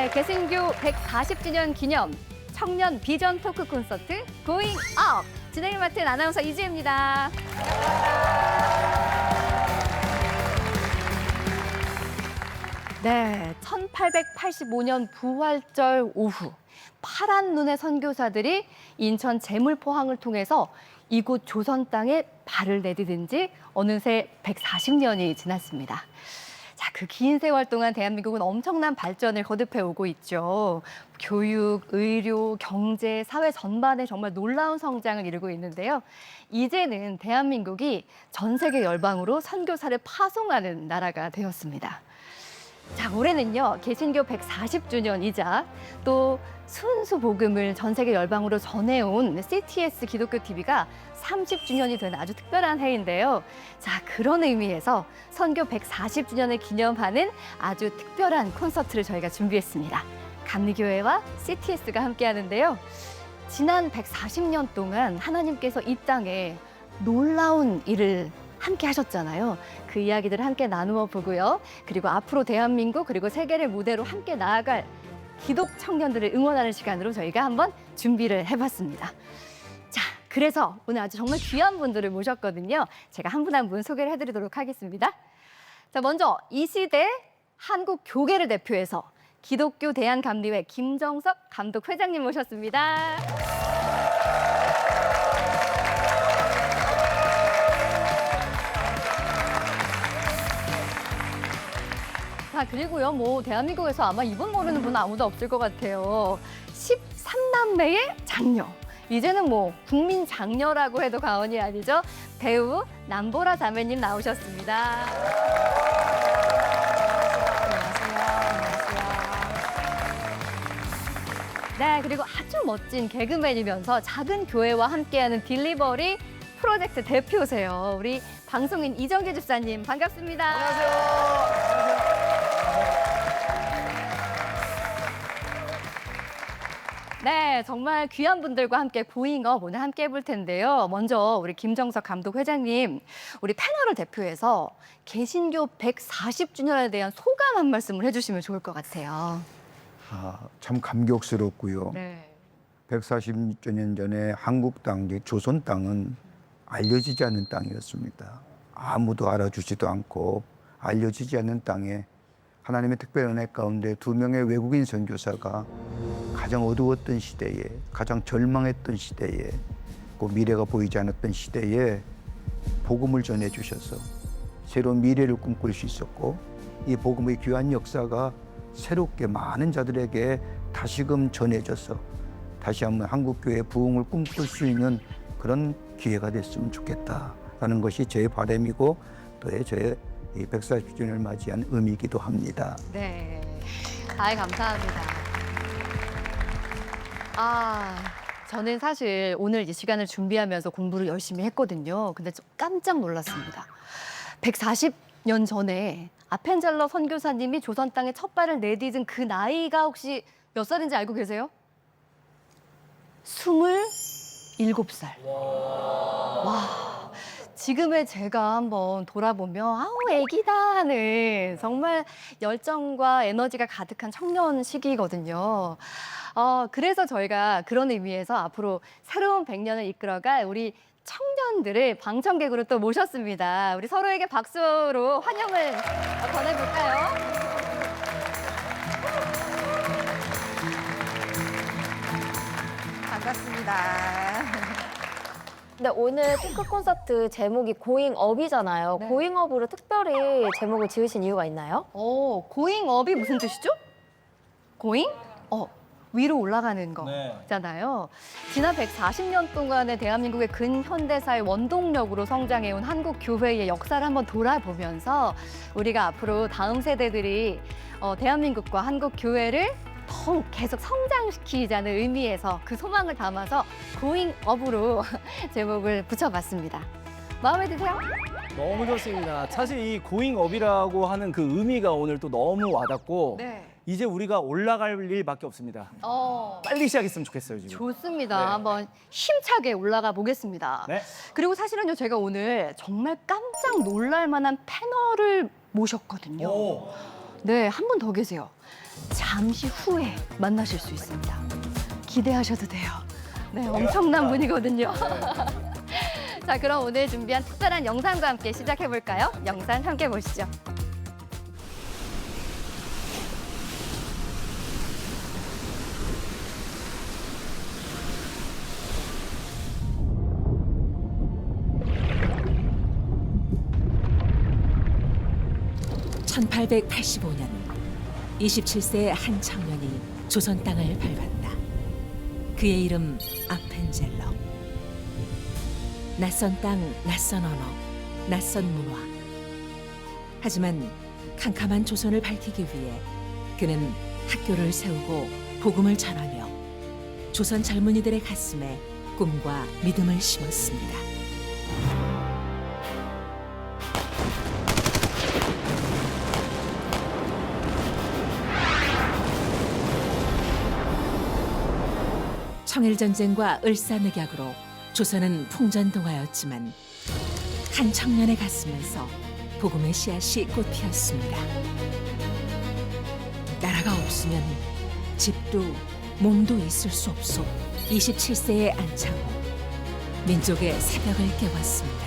네, 개신교 140주년 기념 청년 비전 토크 콘서트 고잉 업! 진행을 맡은 아나운서 이지혜입니다. 네, 1885년 부활절 오후 파란 눈의 선교사들이 인천 제물포항을 통해서 이곳 조선 땅에 발을 내디딘 지 어느새 140년이 지났습니다. 자, 그 긴 세월 동안 대한민국은 엄청난 발전을 거듭해 오고 있죠. 교육, 의료, 경제, 사회 전반에 정말 놀라운 성장을 이루고 있는데요. 이제는 대한민국이 전 세계 열방으로 선교사를 파송하는 나라가 되었습니다. 자, 올해는요, 개신교 140주년이자 또 순수 복음을 전 세계 열방으로 전해온 CTS 기독교 TV가 30주년이 된 아주 특별한 해인데요. 자, 그런 의미에서 선교 140주년을 기념하는 아주 특별한 콘서트를 저희가 준비했습니다. 감리교회와 CTS가 함께 하는데요. 지난 140년 동안 하나님께서 이 땅에 놀라운 일을 함께 하셨잖아요. 그 이야기들을 함께 나누어 보고요. 그리고 앞으로 대한민국 그리고 세계를 무대로 함께 나아갈 기독 청년들을 응원하는 시간으로 저희가 한번 준비를 해봤습니다. 자, 그래서 오늘 아주 정말 귀한 분들을 모셨거든요. 제가 한 분 한 분 소개를 해드리도록 하겠습니다. 자, 먼저 이 시대 한국 교계를 대표해서 기독교 대한감리회 김정석 감독 회장님 모셨습니다. 자, 그리고요, 뭐 대한민국에서 아마 이분 모르는 분은 아무도 없을 것 같아요. 13남매의 장녀. 이제는 뭐 국민 장녀라고 해도 과언이 아니죠. 배우 남보라 자매님 나오셨습니다. 네, 그리고 아주 멋진 개그맨이면서 작은 교회와 함께하는 딜리버리 프로젝트 대표세요. 우리 방송인 이정계 집사님 반갑습니다. 안녕하세요. 네, 정말 귀한 분들과 함께 고잉업 오늘 함께 해볼 텐데요. 먼저 우리 김정석 감독 회장님, 우리 패널을 대표해서 개신교 140주년에 대한 소감 한 말씀을 해주시면 좋을 것 같아요. 참 감격스럽고요. 네. 140년 전에 한국 땅, 조선 땅은 알려지지 않는 땅이었습니다. 아무도 알아주지도 않고 알려지지 않는 땅에 하나님의 특별한 은혜 가운데 2명의 외국인 선교사가 가장 어두웠던 시대에, 가장 절망했던 시대에, 그 미래가 보이지 않았던 시대에 복음을 전해주셔서 새로운 미래를 꿈꿀 수 있었고, 이 복음의 귀한 역사가 새롭게 많은 자들에게 다시금 전해져서 다시 한번 한국교회의 부흥을 꿈꿀 수 있는 그런 기회가 됐으면 좋겠다라는 것이 제 바람이고 또 저의 140주년을 맞이한 의미이기도 합니다. 네. 감사합니다. 저는 사실 오늘 이 시간을 준비하면서 공부를 열심히 했거든요. 근데 좀 깜짝 놀랐습니다. 140년 전에 아펜젤러 선교사님이 조선 땅에 첫 발을 내디딘 그 나이가 혹시 몇 살인지 알고 계세요? 27살. 와, 지금의 제가 한번 돌아보면 아우 애기다 하는 정말 열정과 에너지가 가득한 청년 시기거든요. 그래서 저희가 그런 의미에서 앞으로 새로운 100년을 이끌어갈 우리 청년들을 방청객으로 또 모셨습니다. 우리 서로에게 박수로 환영을 전해볼까요? 반갑습니다. 근데 오늘 토크 콘서트 제목이 고잉업이잖아요. 네. 고잉업으로 특별히 제목을 지으신 이유가 있나요? 고잉업이 무슨 뜻이죠? 고잉? 위로 올라가는 거잖아요. 지난 140년 동안의 대한민국의 근현대사의 원동력으로 성장해온 한국 교회의 역사를 한번 돌아보면서 우리가 앞으로 다음 세대들이 대한민국과 한국 교회를 더욱 계속 성장시키자는 의미에서 그 소망을 담아서 고잉업으로 제목을 붙여봤습니다. 마음에 드세요? 너무 좋습니다. 사실 이 고잉업이라고 하는 그 의미가 오늘 또 너무 와닿고 네. 이제 우리가 올라갈 일밖에 없습니다. 빨리 시작했으면 좋겠어요, 지금. 좋습니다. 네. 한번 힘차게 올라가 보겠습니다. 네. 그리고 사실은요, 제가 오늘 정말 깜짝 놀랄 만한 패널을 모셨거든요. 오. 네, 한 분 더 계세요. 잠시 후에 만나실 수 있습니다. 기대하셔도 돼요. 네, 엄청난 분이거든요. 자, 그럼 오늘 준비한 특별한 영상과 함께 시작해볼까요? 영상 함께 보시죠. (1885년) 27세의 한 청년이 조선 땅을 밟았다. 그의 이름 아펜젤러. 낯선 땅, 낯선 언어, 낯선 문화. 하지만 캄캄한 조선을 밝히기 위해 그는 학교를 세우고 복음을 전하며 조선 젊은이들의 가슴에 꿈과 믿음을 심었습니다. 청일전쟁과 을사늑약으로 조선은 풍전등화였지만 한 청년의 가슴에서 복음의 씨앗이 꽃피었습니다. 나라가 없으면 집도 몸도 있을 수 없소. 27세의 안창호, 민족의 새벽을 깨웠습니다.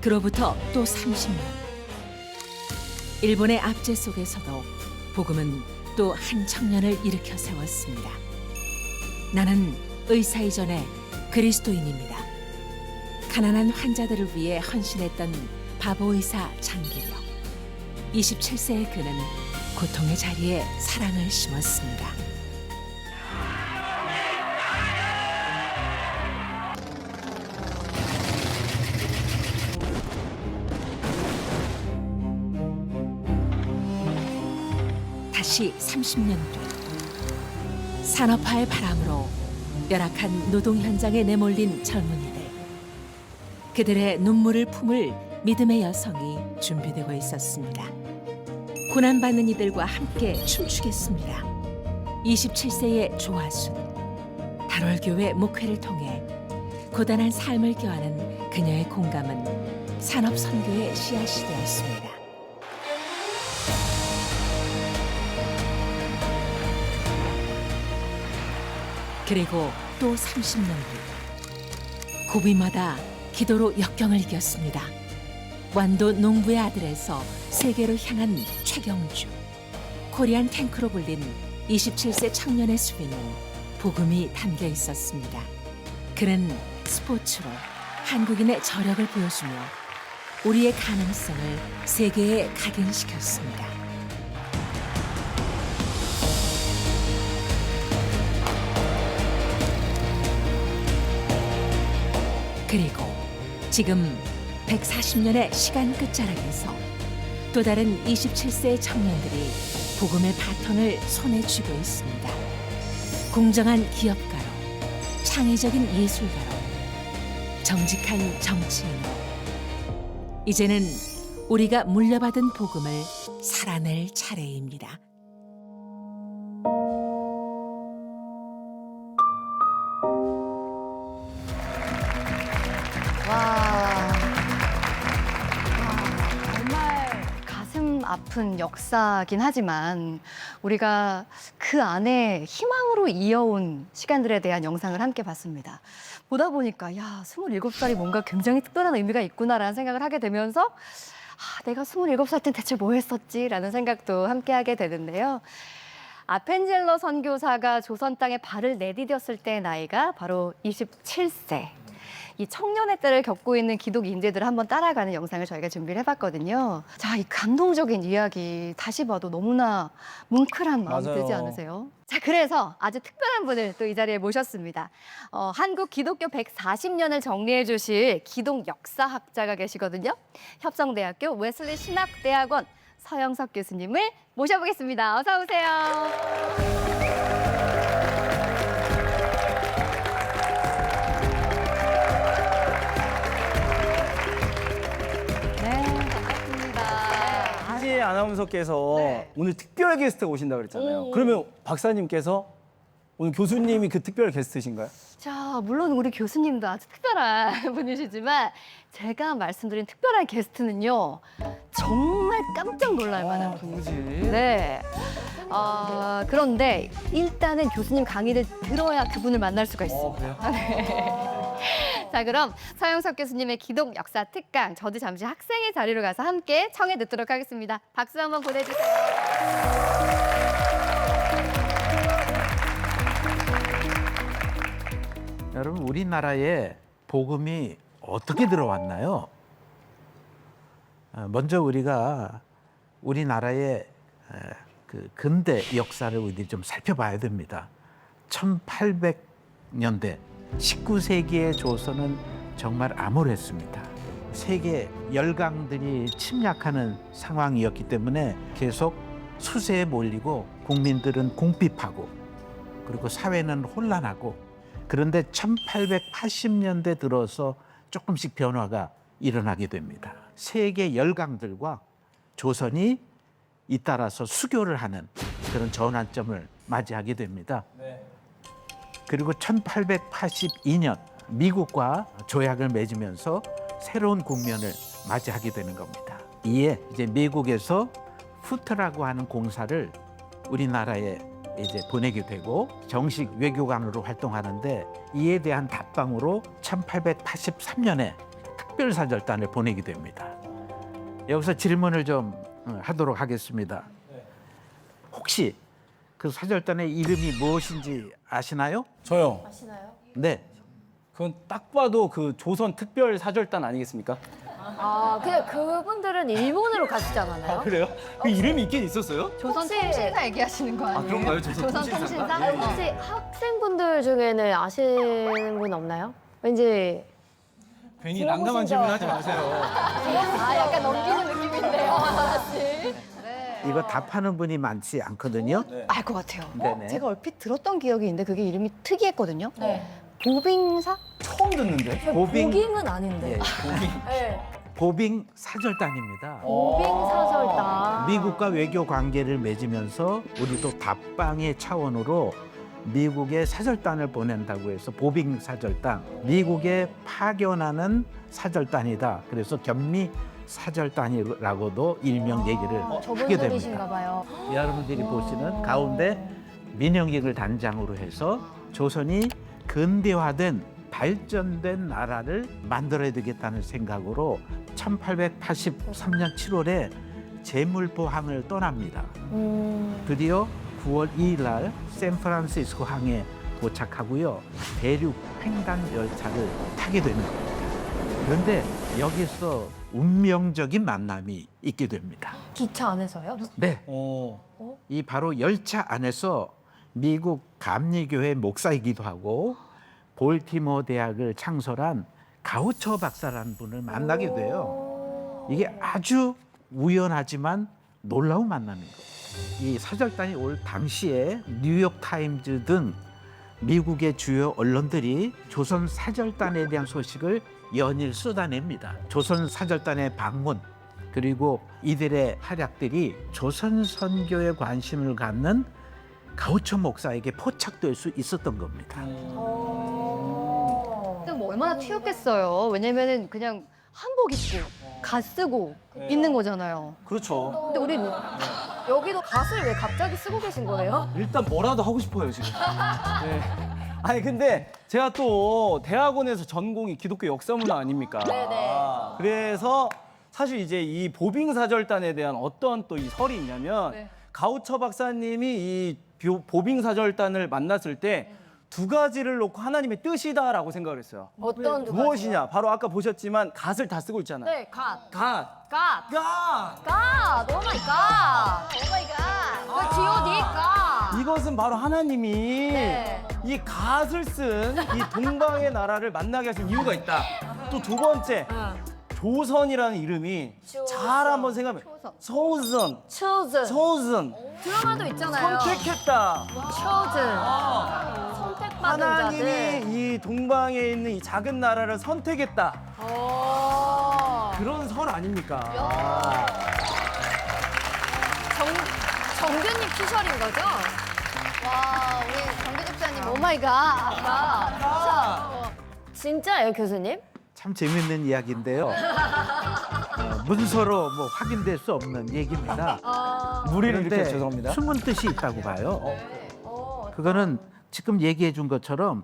그로부터 또 30년. 일본의 압제 속에서도 복음은 또 한 청년을 일으켜 세웠습니다. 나는 의사이전에 그리스도인입니다. 가난한 환자들을 위해 헌신했던 바보의사 장기려. 27세의 그는 고통의 자리에 사랑을 심었습니다. 다시 30년 뒤 산업화의 바람으로 열악한 노동 현장에 내몰린 젊은이들. 그들의 눈물을 품을 믿음의 여성이 준비되고 있었습니다. 고난받는 이들과 함께 춤추겠습니다. 27세의 조아순. 달월교회 목회를 통해 고단한 삶을 껴안은 그녀의 공감은 산업선교의 씨앗이 되었습니다. 그리고 또 30년 후 고비마다 기도로 역경을 이겼습니다. 완도 농부의 아들에서 세계로 향한 최경주. 코리안 탱크로 불린 27세 청년의 수비는 복음이 담겨 있었습니다. 그는 스포츠로 한국인의 저력을 보여주며 우리의 가능성을 세계에 각인시켰습니다. 그리고 지금 140년의 시간 끝자락에서 또 다른 27세의 청년들이 복음의 바톤을 손에 쥐고 있습니다. 공정한 기업가로, 창의적인 예술가로, 정직한 정치인으로 이제는 우리가 물려받은 복음을 살아낼 차례입니다. 정말 가슴 아픈 역사긴 하지만 우리가 그 안에 희망으로 이어온 시간들에 대한 영상을 함께 봤습니다. 보다 보니까 27살이 뭔가 굉장히 특별한 의미가 있구나라는 생각을 하게 되면서 내가 27살 땐 대체 뭐 했었지라는 생각도 함께 하게 되는데요. 아펜젤러 선교사가 조선 땅에 발을 내디뎠을 때의 나이가 바로 27세. 이 청년의 때를 겪고 있는 기독 인재들을 한번 따라가는 영상을 저희가 준비를 해봤거든요. 자, 이 감동적인 이야기 다시 봐도 너무나 뭉클한 마음이 맞아요. 들지 않으세요? 자, 그래서 아주 특별한 분을 또 이 자리에 모셨습니다. 한국 기독교 140년을 정리해 주실 기독 역사학자가 계시거든요. 협성대학교 웨슬리 신학대학원 서영석 교수님을 모셔보겠습니다. 어서 오세요. 네, 반갑습니다. 이지혜 아나운서 아나운서께서 네. 오늘 특별 게스트가 오신다고 그랬잖아요. 오. 그러면 박사님께서 오늘 교수님이 그 특별 게스트신가요? 자, 물론 우리 교수님도 아주 특별한 분이시지만 제가 말씀드린 특별한 게스트는요. 정말 깜짝 놀랄 만한 분이죠. 누구지? 네. 그런데 일단은 교수님 강의를 들어야 그분을 만날 수가 있습니다. 그래요? 자, 그럼 서영석 교수님의 기독 역사 특강 저도 잠시 학생의 자리로 가서 함께 청해 듣도록 하겠습니다. 박수 한번 보내주세요. 여러분, 우리나라에 복음이 어떻게 들어왔나요? 먼저 우리가 우리나라의 그 근대 역사를 우리 좀 살펴봐야 됩니다. 1800년대 19세기의 조선은 정말 암울했습니다. 세계 열강들이 침략하는 상황이었기 때문에 계속 수세에 몰리고 국민들은 궁핍하고 그리고 사회는 혼란하고, 그런데 1880년대 들어서 조금씩 변화가 일어나게 됩니다. 세계 열강들과 조선이 잇따라서 수교를 하는 그런 전환점을 맞이하게 됩니다. 그리고 1882년 미국과 조약을 맺으면서 새로운 국면을 맞이하게 되는 겁니다. 이에 이제 미국에서 푸트라고 하는 공사를 우리나라에 이제 보내게 되고 정식 외교관으로 활동하는데, 이에 대한 답방으로 1883년에 특별사절단을 보내게 됩니다. 여기서 질문을 좀 하도록 하겠습니다. 혹시 그 사절단의 이름이 무엇인지 아시나요? 저요. 아시나요? 네. 그건 딱 봐도 그 조선 특별 사절단 아니겠습니까? 근데 그분들은 일본으로 가시잖아요. 그래요? 그 이름이 있긴 있었어요? 조선 통신사 얘기하시는 거 아니에요? 그런가요? 조선 통신사인가? 아니, 혹시 학생분들 중에는 아시는 분 없나요? 왠지 괜히 들어보신 난감한 적- 질문 하지 마세요. 약간 넘기는 느낌인데요. 네. 이거 답하는 분이 많지 않거든요. 알 것 같아요. 네네. 제가 얼핏 들었던 기억이 있는데 그게 이름이 특이했거든요. 네. 보빙사? 처음 듣는데? 보빙, 보빙은 아닌데. 예, 네. 보빙 사절단입니다. 보빙 사절단. 미국과 외교 관계를 맺으면서 우리도 답방의 차원으로 미국에 사절단을 보낸다고 해서 보빙 사절단, 미국에 파견하는 사절단이다. 그래서 겸미 사절단이라고도 일명 얘기를 하게 저분들이신가 됩니다. 봐요. 여러분들이 보시는 가운데 민영익을 단장으로 해서 조선이 근대화된 발전된 나라를 만들어야 되겠다는 생각으로 1883년 7월에 제물포항을 떠납니다. 드디어 9월 2일 날 샌프란시스코 항에 도착하고요. 대륙 횡단 열차를 타게 되는 겁니다. 그런데 여기서 운명적인 만남이 있게 됩니다. 기차 안에서요? 네, 어. 이 바로 열차 안에서 미국 감리교회 목사이기도 하고 볼티모어 대학을 창설한 가우처 박사라는 분을 만나게 돼요. 이게 아주 우연하지만 놀라운 만남인 거예요. 이 사절단이 올 당시에 뉴욕 타임즈 등 미국의 주요 언론들이 조선 사절단에 대한 소식을 연일 쏟아냅니다. 조선 사절단의 방문, 그리고 이들의 활약들이 조선 선교에 관심을 갖는 가우처 목사에게 포착될 수 있었던 겁니다. 근데 뭐 얼마나 튀었겠어요. 왜냐면은 그냥 한복 입고 갓 쓰고 있는 거잖아요. 그렇죠. 근데 우리 여기도 갓을 왜 갑자기 쓰고 계신 거예요? 일단 뭐라도 하고 싶어요, 지금. 네. 아니, 근데 제가 또 대학원에서 전공이 기독교 역사문화 아닙니까? 네네. 그래서 사실 이제 이 보빙사절단에 대한 어떤 또 이 설이 있냐면 네. 가우처 박사님이 이 보빙사절단을 만났을 때 두 가지를 놓고 하나님의 뜻이다라고 생각을 했어요. 어떤 두 무엇이냐? 바로 아까 보셨지만 갓을 다 쓰고 있잖아요. 네, 갓. 갓. 갓. 갓. 갓. 오 마이 갓. 오 마이 갓. 그 G.O.D. 갓. 이것은 바로 하나님이 네. 이 갓을 쓴 이 동방의 나라를 만나게 하신 이유가 있다. 또 두 번째, 조선이라는 이름이 잘 한번 생각해. 소선, chosen. 소선, 드라마도 있잖아요. 선택했다. chosen. 선택받은 자들. 하나님이 이 동방에 있는 이 작은 나라를 선택했다. 오. 그런 설 아닙니까? 정규님 피셜인 거죠? 와, 우리 정규 집사님 오마이갓. 진짜예요, 교수님? 참 재밌는 이야기인데요. 문서로 뭐 확인될 수 없는 얘기입니다. 무리를 일으켜 그런데 죄송합니다. 숨은 뜻이 있다고 봐요. 그거는 지금 얘기해 준 것처럼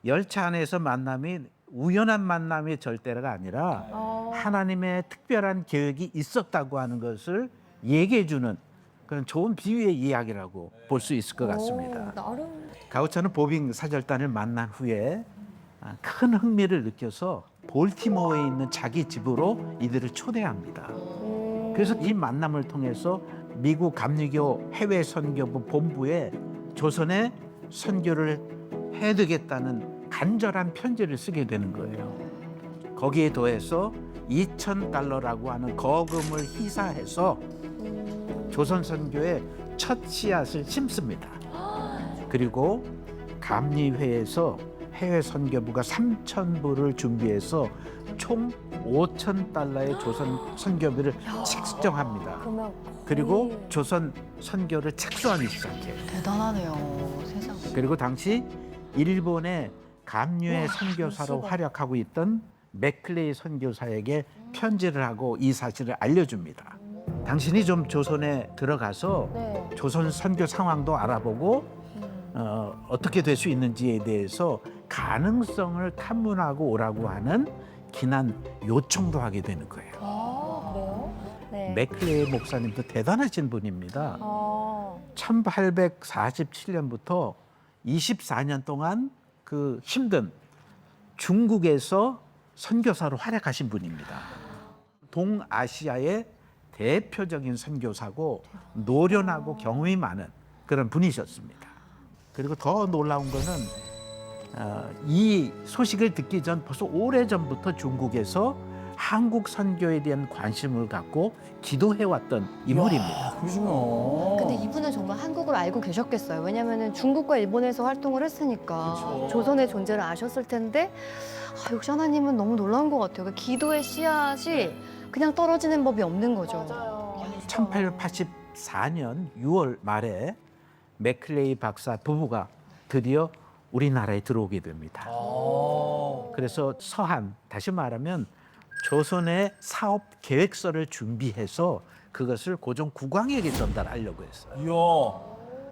열차 안에서 만남이 우연한 만남의 절대가 아니라 하나님의 특별한 계획이 있었다고 하는 것을 얘기해 주는 그런 좋은 비유의 이야기라고 볼 수 있을 것 같습니다. 나름. 가우처는 보빙 사절단을 만난 후에 큰 흥미를 느껴서 볼티모어에 있는 자기 집으로 이들을 초대합니다. 그래서 이 만남을 통해서 미국 감리교 해외 선교부 본부에 조선에 선교를 해야되겠다는 간절한 편지를 쓰게 되는 거예요. 거기에 더해서 $2,000라고 하는 거금을 희사해서 조선 선교의 첫 씨앗을 심습니다. 그리고 감리회에서 해외 선교부가 3,000부를 준비해서 총 $5,000의 조선 선교비를 책정합니다. 그러면 그리고 조선 선교를 착수하기 시작해요. 대단하네요, 세상. 그리고 당시 일본의 감류의 선교사로 활약하고 있던 맥클레이 선교사에게 편지를 하고 이 사실을 알려줍니다. 당신이 좀 조선에 들어가서 네. 조선 선교 상황도 알아보고 어떻게 될 수 있는지에 대해서 가능성을 탐문하고 오라고 하는 긴한 요청도 하게 되는 거예요. 그래요? 네. 맥클레이 목사님도 대단하신 분입니다. 1847년부터 24년 동안 그 힘든 중국에서 선교사로 활약하신 분입니다. 동아시아의 대표적인 선교사고 노련하고 경험이 많은 그런 분이셨습니다. 그리고 더 놀라운 거는 이 소식을 듣기 전 벌써 오래전부터 중국에서 한국 선교에 대한 관심을 갖고 기도해왔던 인물입니다. 그러시구나. 근데 이분은 정말 한국을 알고 계셨겠어요. 왜냐면은 중국과 일본에서 활동을 했으니까 그쵸. 조선의 존재를 아셨을 텐데 역시 하나님은 너무 놀라운 것 같아요. 그 기도의 씨앗이 그냥 떨어지는 법이 없는 거죠. 맞아요. 1884년 6월 말에 맥클레이 박사 부부가 드디어 우리나라에 들어오게 됩니다. 그래서 서한, 다시 말하면 조선의 사업 계획서를 준비해서 그것을 고종 국왕에게 전달하려고 했어요. 이야.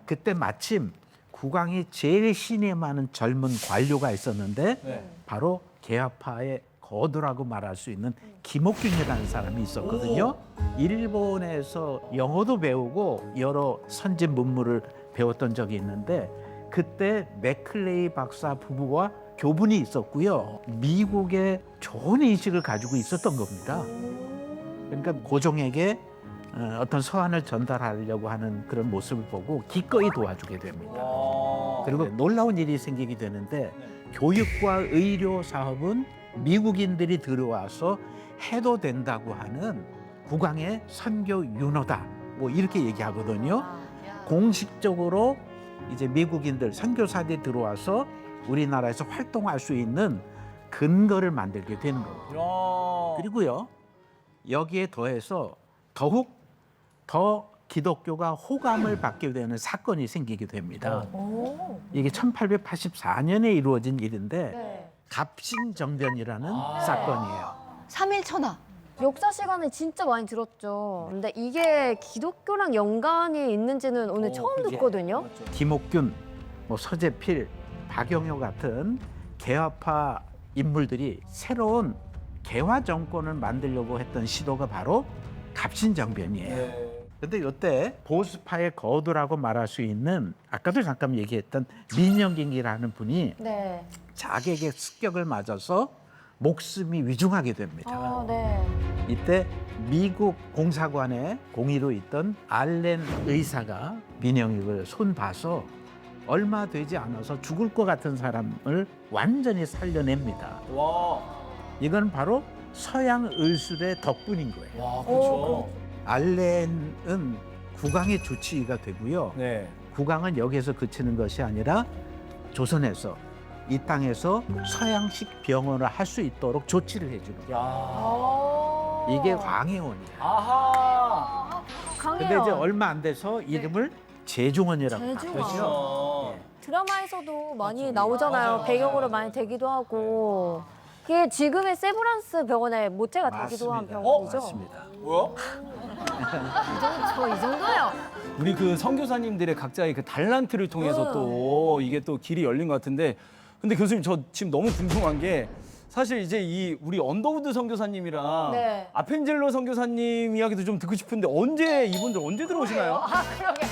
그때 마침 국왕이 제일 신이 많은 젊은 관료가 있었는데 네. 바로 개화파의 거두라고 말할 수 있는 김옥균이라는 사람이 있었거든요. 일본에서 영어도 배우고 여러 선진 문물을 배웠던 적이 있는데 그때 맥클레이 박사 부부와 교분이 있었고요. 미국의 좋은 인식을 가지고 있었던 겁니다. 그러니까 고종에게 어떤 서한을 전달하려고 하는 그런 모습을 보고 기꺼이 도와주게 됩니다. 그리고 놀라운 일이 생기게 되는데 교육과 의료 사업은 미국인들이 들어와서 해도 된다고 하는 국왕의 선교 윤호다. 뭐 이렇게 얘기하거든요. 공식적으로 이제 미국인들 선교사들이 들어와서 우리나라에서 활동할 수 있는 근거를 만들게 되는 거예요. 그리고요 여기에 더해서 더욱 더 기독교가 호감을 받게 되는 사건이 생기게 됩니다. 이게 1884년에 이루어진 일인데 네. 갑신정변이라는 사건이에요. 3일 천하. 역사 시간에 진짜 많이 들었죠. 근데 이게 기독교랑 연관이 있는지는 오늘 처음 듣거든요. 김옥균, 뭐 서재필, 박영효 같은 개화파 인물들이 새로운 개화 정권을 만들려고 했던 시도가 바로 갑신정변이에요. 근데 이때 보수파의 거두라고 말할 수 있는 아까도 잠깐 얘기했던 민영긴이라는 분이 네. 자객의 습격을 맞아서 목숨이 위중하게 됩니다. 네. 이때 미국 공사관에 공의로 있던 알렌 의사가 민영익을 손봐서 얼마 되지 않아서 죽을 것 같은 사람을 완전히 살려냅니다. 와. 이건 바로 서양 의술의 덕분인 거예요. 와, 그렇죠. 알렌은 국왕의 주치의가 되고요. 네. 국왕은 여기에서 그치는 것이 아니라 조선에서 이 땅에서 서양식 병원을 할 수 있도록 조치를 해주는 거예요. 야. 이게 광해원이야. 아하. 근데 강해요. 이제 얼마 안 돼서 이름을 제중원이라고 제중원. 바꿨죠. 그렇죠. 드라마에서도 많이 맞죠. 나오잖아요. 맞아요. 배경으로 많이 되기도 하고. 그게 지금의 세브란스 병원의 모태가 되기도 한 맞습니다. 병원이죠. 맞습니다. 뭐야? 저 이 정도요. 우리 그 선교사님들의 각자의 그 달란트를 통해서 또 이게 또 길이 열린 것 같은데, 근데 교수님 저 지금 너무 궁금한 게 사실 이제 이 우리 언더우드 선교사님이랑 네. 아펜젤로 선교사님 이야기도 좀 듣고 싶은데 이분들 언제 들어오시나요? 아, 그러게.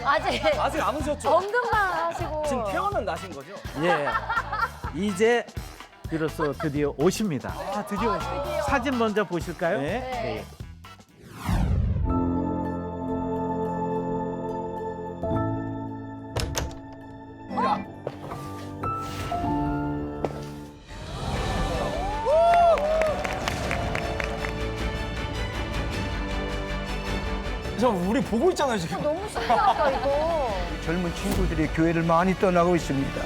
아직 아직 안 오셨죠? 언급만 하시고. 지금 태어난 나신 거죠? 예. 이제 비로소 드디어 오십니다. 아 드디어 오시네요. 사진 먼저 보실까요? 네. 네. 저 우리 보고 있잖아요 지금. 너무 신기하다, 이거. 젊은 친구들이 교회를 많이 떠나고 있습니다.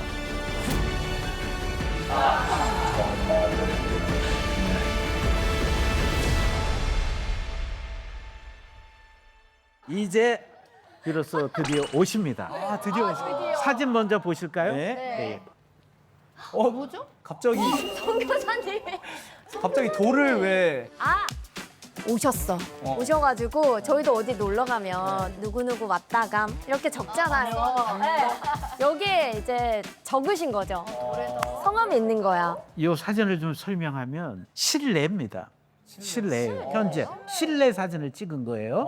이제 비로소 드디어 오십니다. 아 드디어 오시네요. 사진 먼저 보실까요? 네. 뭐죠? 갑자기 선교사님이. 갑자기 돌을 왜? 오셨어. 오셔가지고 저희도 어디 놀러 가면 누구누구 왔다감 이렇게 적잖아요. 네. 여기에 이제 적으신 거죠. 성함이 있는 거야. 이 사진을 좀 설명하면 실내입니다. 실내예요. 현재 실내 사진을 찍은 거예요.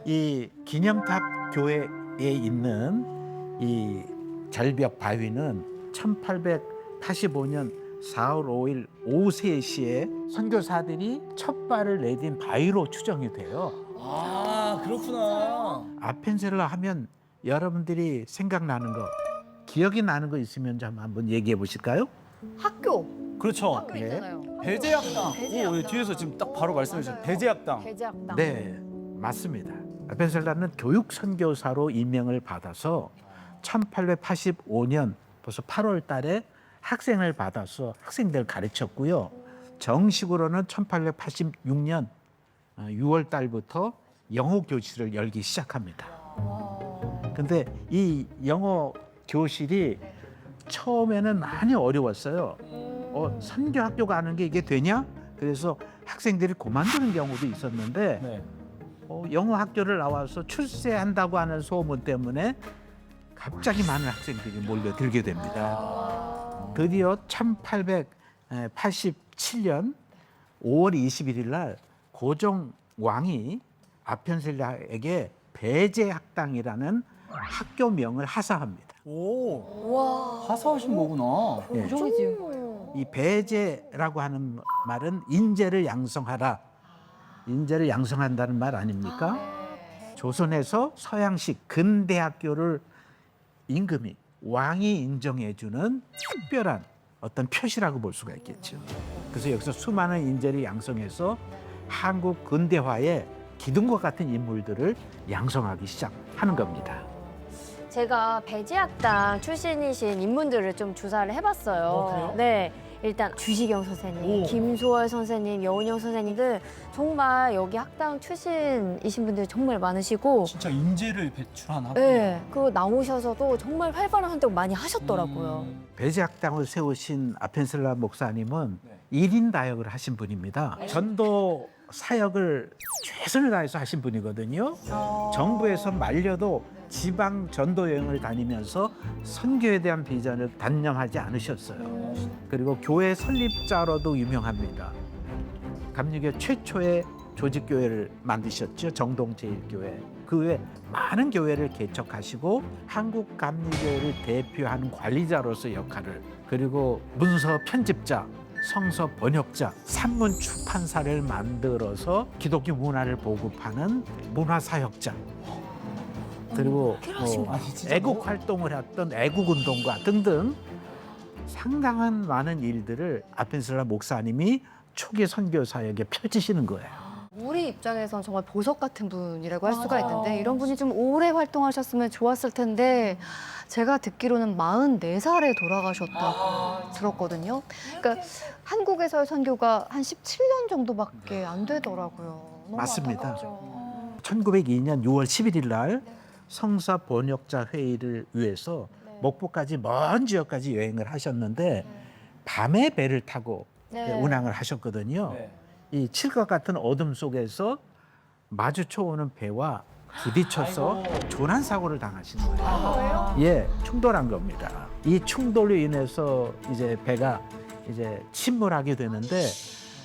이 기념탑 교회에 있는 이 절벽 바위는 1885년 4월 5일 오후 3시에 선교사들이 첫 발을 내딘 바위로 추정이 돼요. 아 그렇구나. 아펜셀러 하면 여러분들이 생각나는 거, 기억이 나는 거 있으면 좀 한번 얘기해 보실까요? 학교 그렇죠. 네. 있잖아요. 배제학당. 배제학당. 오, 뒤에서 지금 딱 바로 말씀해 주셨어요. 배제학당. 개제학당. 네, 맞습니다. 아펜셀러는 교육 선교사로 임명을 받아서 1885년 벌써 8월 달에 학생을 받아서 학생들 가르쳤고요. 정식으로는 1886년 6월 달부터 영어 교실을 열기 시작합니다. 근데 이 영어 교실이 처음에는 많이 어려웠어요. 선교 학교 가는 게 이게 되냐? 그래서 학생들이 그만두는 경우도 있었는데 네. 영어 학교를 나와서 출세한다고 하는 소문 때문에 갑자기 많은 학생들이 몰려들게 됩니다. 드디어 1887년 5월 21일 날 고종 왕이 아펜셀러에게 배제학당이라는 학교명을 하사합니다. 오. 하사하신 거구나. 예. 고종이지. 이 배제라고 하는 말은 인재를 양성하라. 인재를 양성한다는 말 아닙니까? 조선에서 서양식 근대학교를 임금이 왕이 인정해주는 특별한 어떤 표시라고 볼 수가 있겠죠. 그래서 여기서 수많은 인재를 양성해서 한국 근대화의 기둥과 같은 인물들을 양성하기 시작하는 겁니다. 제가 배제학당 출신이신 인물들을 좀 조사를 해봤어요. 그래요? 네. 일단 주시경 선생님, 김소월 선생님, 여운영 선생님들 정말 여기 학당 출신이신 분들이 정말 많으시고 진짜 인재를 배출한 학교. 네. 그 나오셔서도 정말 활발한 활동 많이 하셨더라고요. 배제학당을 세우신 아펜셀러 목사님은 1인 다역을 하신 분입니다. 전도 사역을 최선을 다해서 하신 분이거든요. 정부에서 말려도 지방 전도 여행을 다니면서 선교에 대한 비전을 단념하지 않으셨어요. 그리고 교회 설립자로도 유명합니다. 감리교 최초의 조직교회를 만드셨죠. 정동제일교회. 그 외에 많은 교회를 개척하시고 한국 감리교회를 대표하는 관리자로서 역할을, 그리고 문서 편집자, 성서 번역자, 산문 출판사를 만들어서 기독교 문화를 보급하는 문화사역자, 그리고 애국 활동을 했던 애국운동가 등등 상당한 많은 일들을 아펜셀러 목사님이 초기 선교 사역에 펼치시는 거예요. 우리 입장에선 정말 보석 같은 분이라고 할 수가 있는데 이런 분이 좀 오래 활동하셨으면 좋았을 텐데 제가 듣기로는 44살에 돌아가셨다고 들었거든요. 그러니까 한국에서의 선교가 한 17년 정도밖에 안 되더라고요. 너무 맞습니다. 안타깝죠. 1902년 6월 11일 날 성사 번역자 회의를 위해서 목포까지 먼 지역까지 여행을 하셨는데 밤에 배를 타고 운항을 하셨거든요. 네. 이 칠것 같은 어둠 속에서 마주쳐 오는 배와 부딪혀서 조난 사고를 당하신 거예요. 예, 충돌한 겁니다. 이 충돌로 인해서 이제 배가 이제 침몰하게 되는데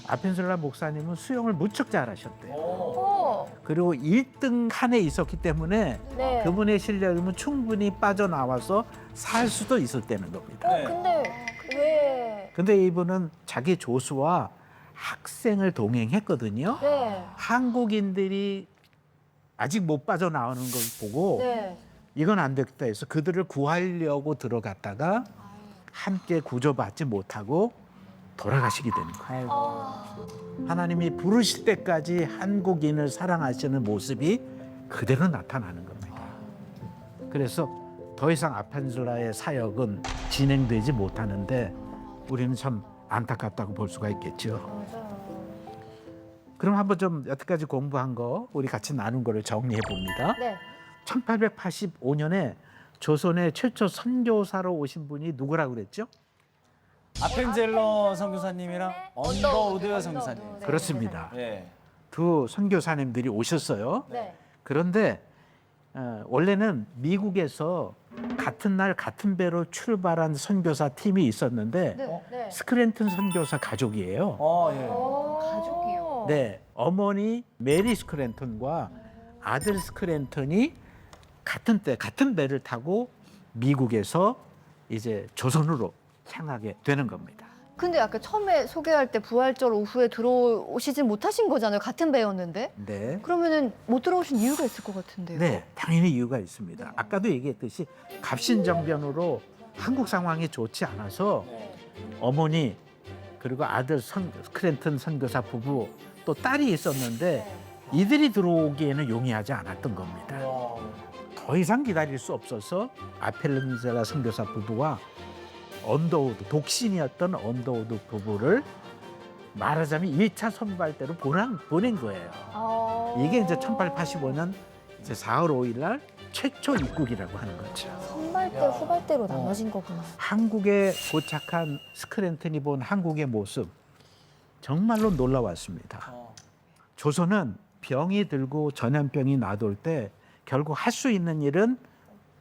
아펜셀라 목사님은 수영을 무척 잘하셨대요. 그리고 1등 칸에 있었기 때문에 네. 그분의 실력이면 충분히 빠져나와서 살 수도 있었다는 겁니다. 네. 근데 왜? 근데 이분은 자기 조수와 학생을 동행했거든요. 네. 한국인들이 아직 못 빠져나오는 걸 보고 네. 이건 안 되겠다 해서 그들을 구하려고 들어갔다가 함께 구조받지 못하고 돌아가시게 되는 거예요. 하나님이 부르실 때까지 한국인을 사랑하시는 모습이 그대로 나타나는 겁니다. 그래서 더 이상 아펜셀라의 사역은 진행되지 못하는데 우리는 참 안타깝다고 볼 수가 있겠죠. 그럼 한번 좀 여태까지 공부한 거 우리 같이 나눈 거를 정리해 봅니다. 네. 1885년에 조선의 최초 선교사로 오신 분이 누구라고 그랬죠? 아펜젤러 선교사님이랑 언더우드 선교사님. 그렇습니다. 예. 두 선교사님들이 오셨어요. 네. 그런데 원래는 미국에서 같은 날 같은 배로 출발한 선교사 팀이 있었는데 네. 스크랜튼 선교사 가족이에요. 가족이요. 네, 어머니 메리 스크랜턴과 아들 스크랜턴이 같은 때 같은 배를 타고 미국에서 이제 조선으로 향하게 되는 겁니다. 근데 아까 처음에 소개할 때 부활절 오후에 들어오시진 못하신 거잖아요. 같은 배였는데. 네. 그러면은 못 들어오신 이유가 있을 것 같은데요. 네, 당연히 이유가 있습니다. 아까도 얘기했듯이 갑신정변으로 한국 상황이 좋지 않아서 어머니 그리고 아들 스크랜턴 선교사 부부 또 딸이 있었는데 이들이 들어오기에는 용이하지 않았던 겁니다. 더 이상 기다릴 수 없어서 아펠렌젤라 선교사 부부와 언더우드 독신이었던 언더우드 부부를 말하자면 1차 선발대로 보낸 거예요. 이게 이제 1885년 이제 4월 5일 날 최초 입국이라고 하는 거죠. 선발대 후발대로 나눠진 거구나. 한국에 도착한 스크랜턴이 본 한국의 모습 정말로 놀라웠습니다. 조선은 병이 들고 전염병이 나돌 때 결국 할 수 있는 일은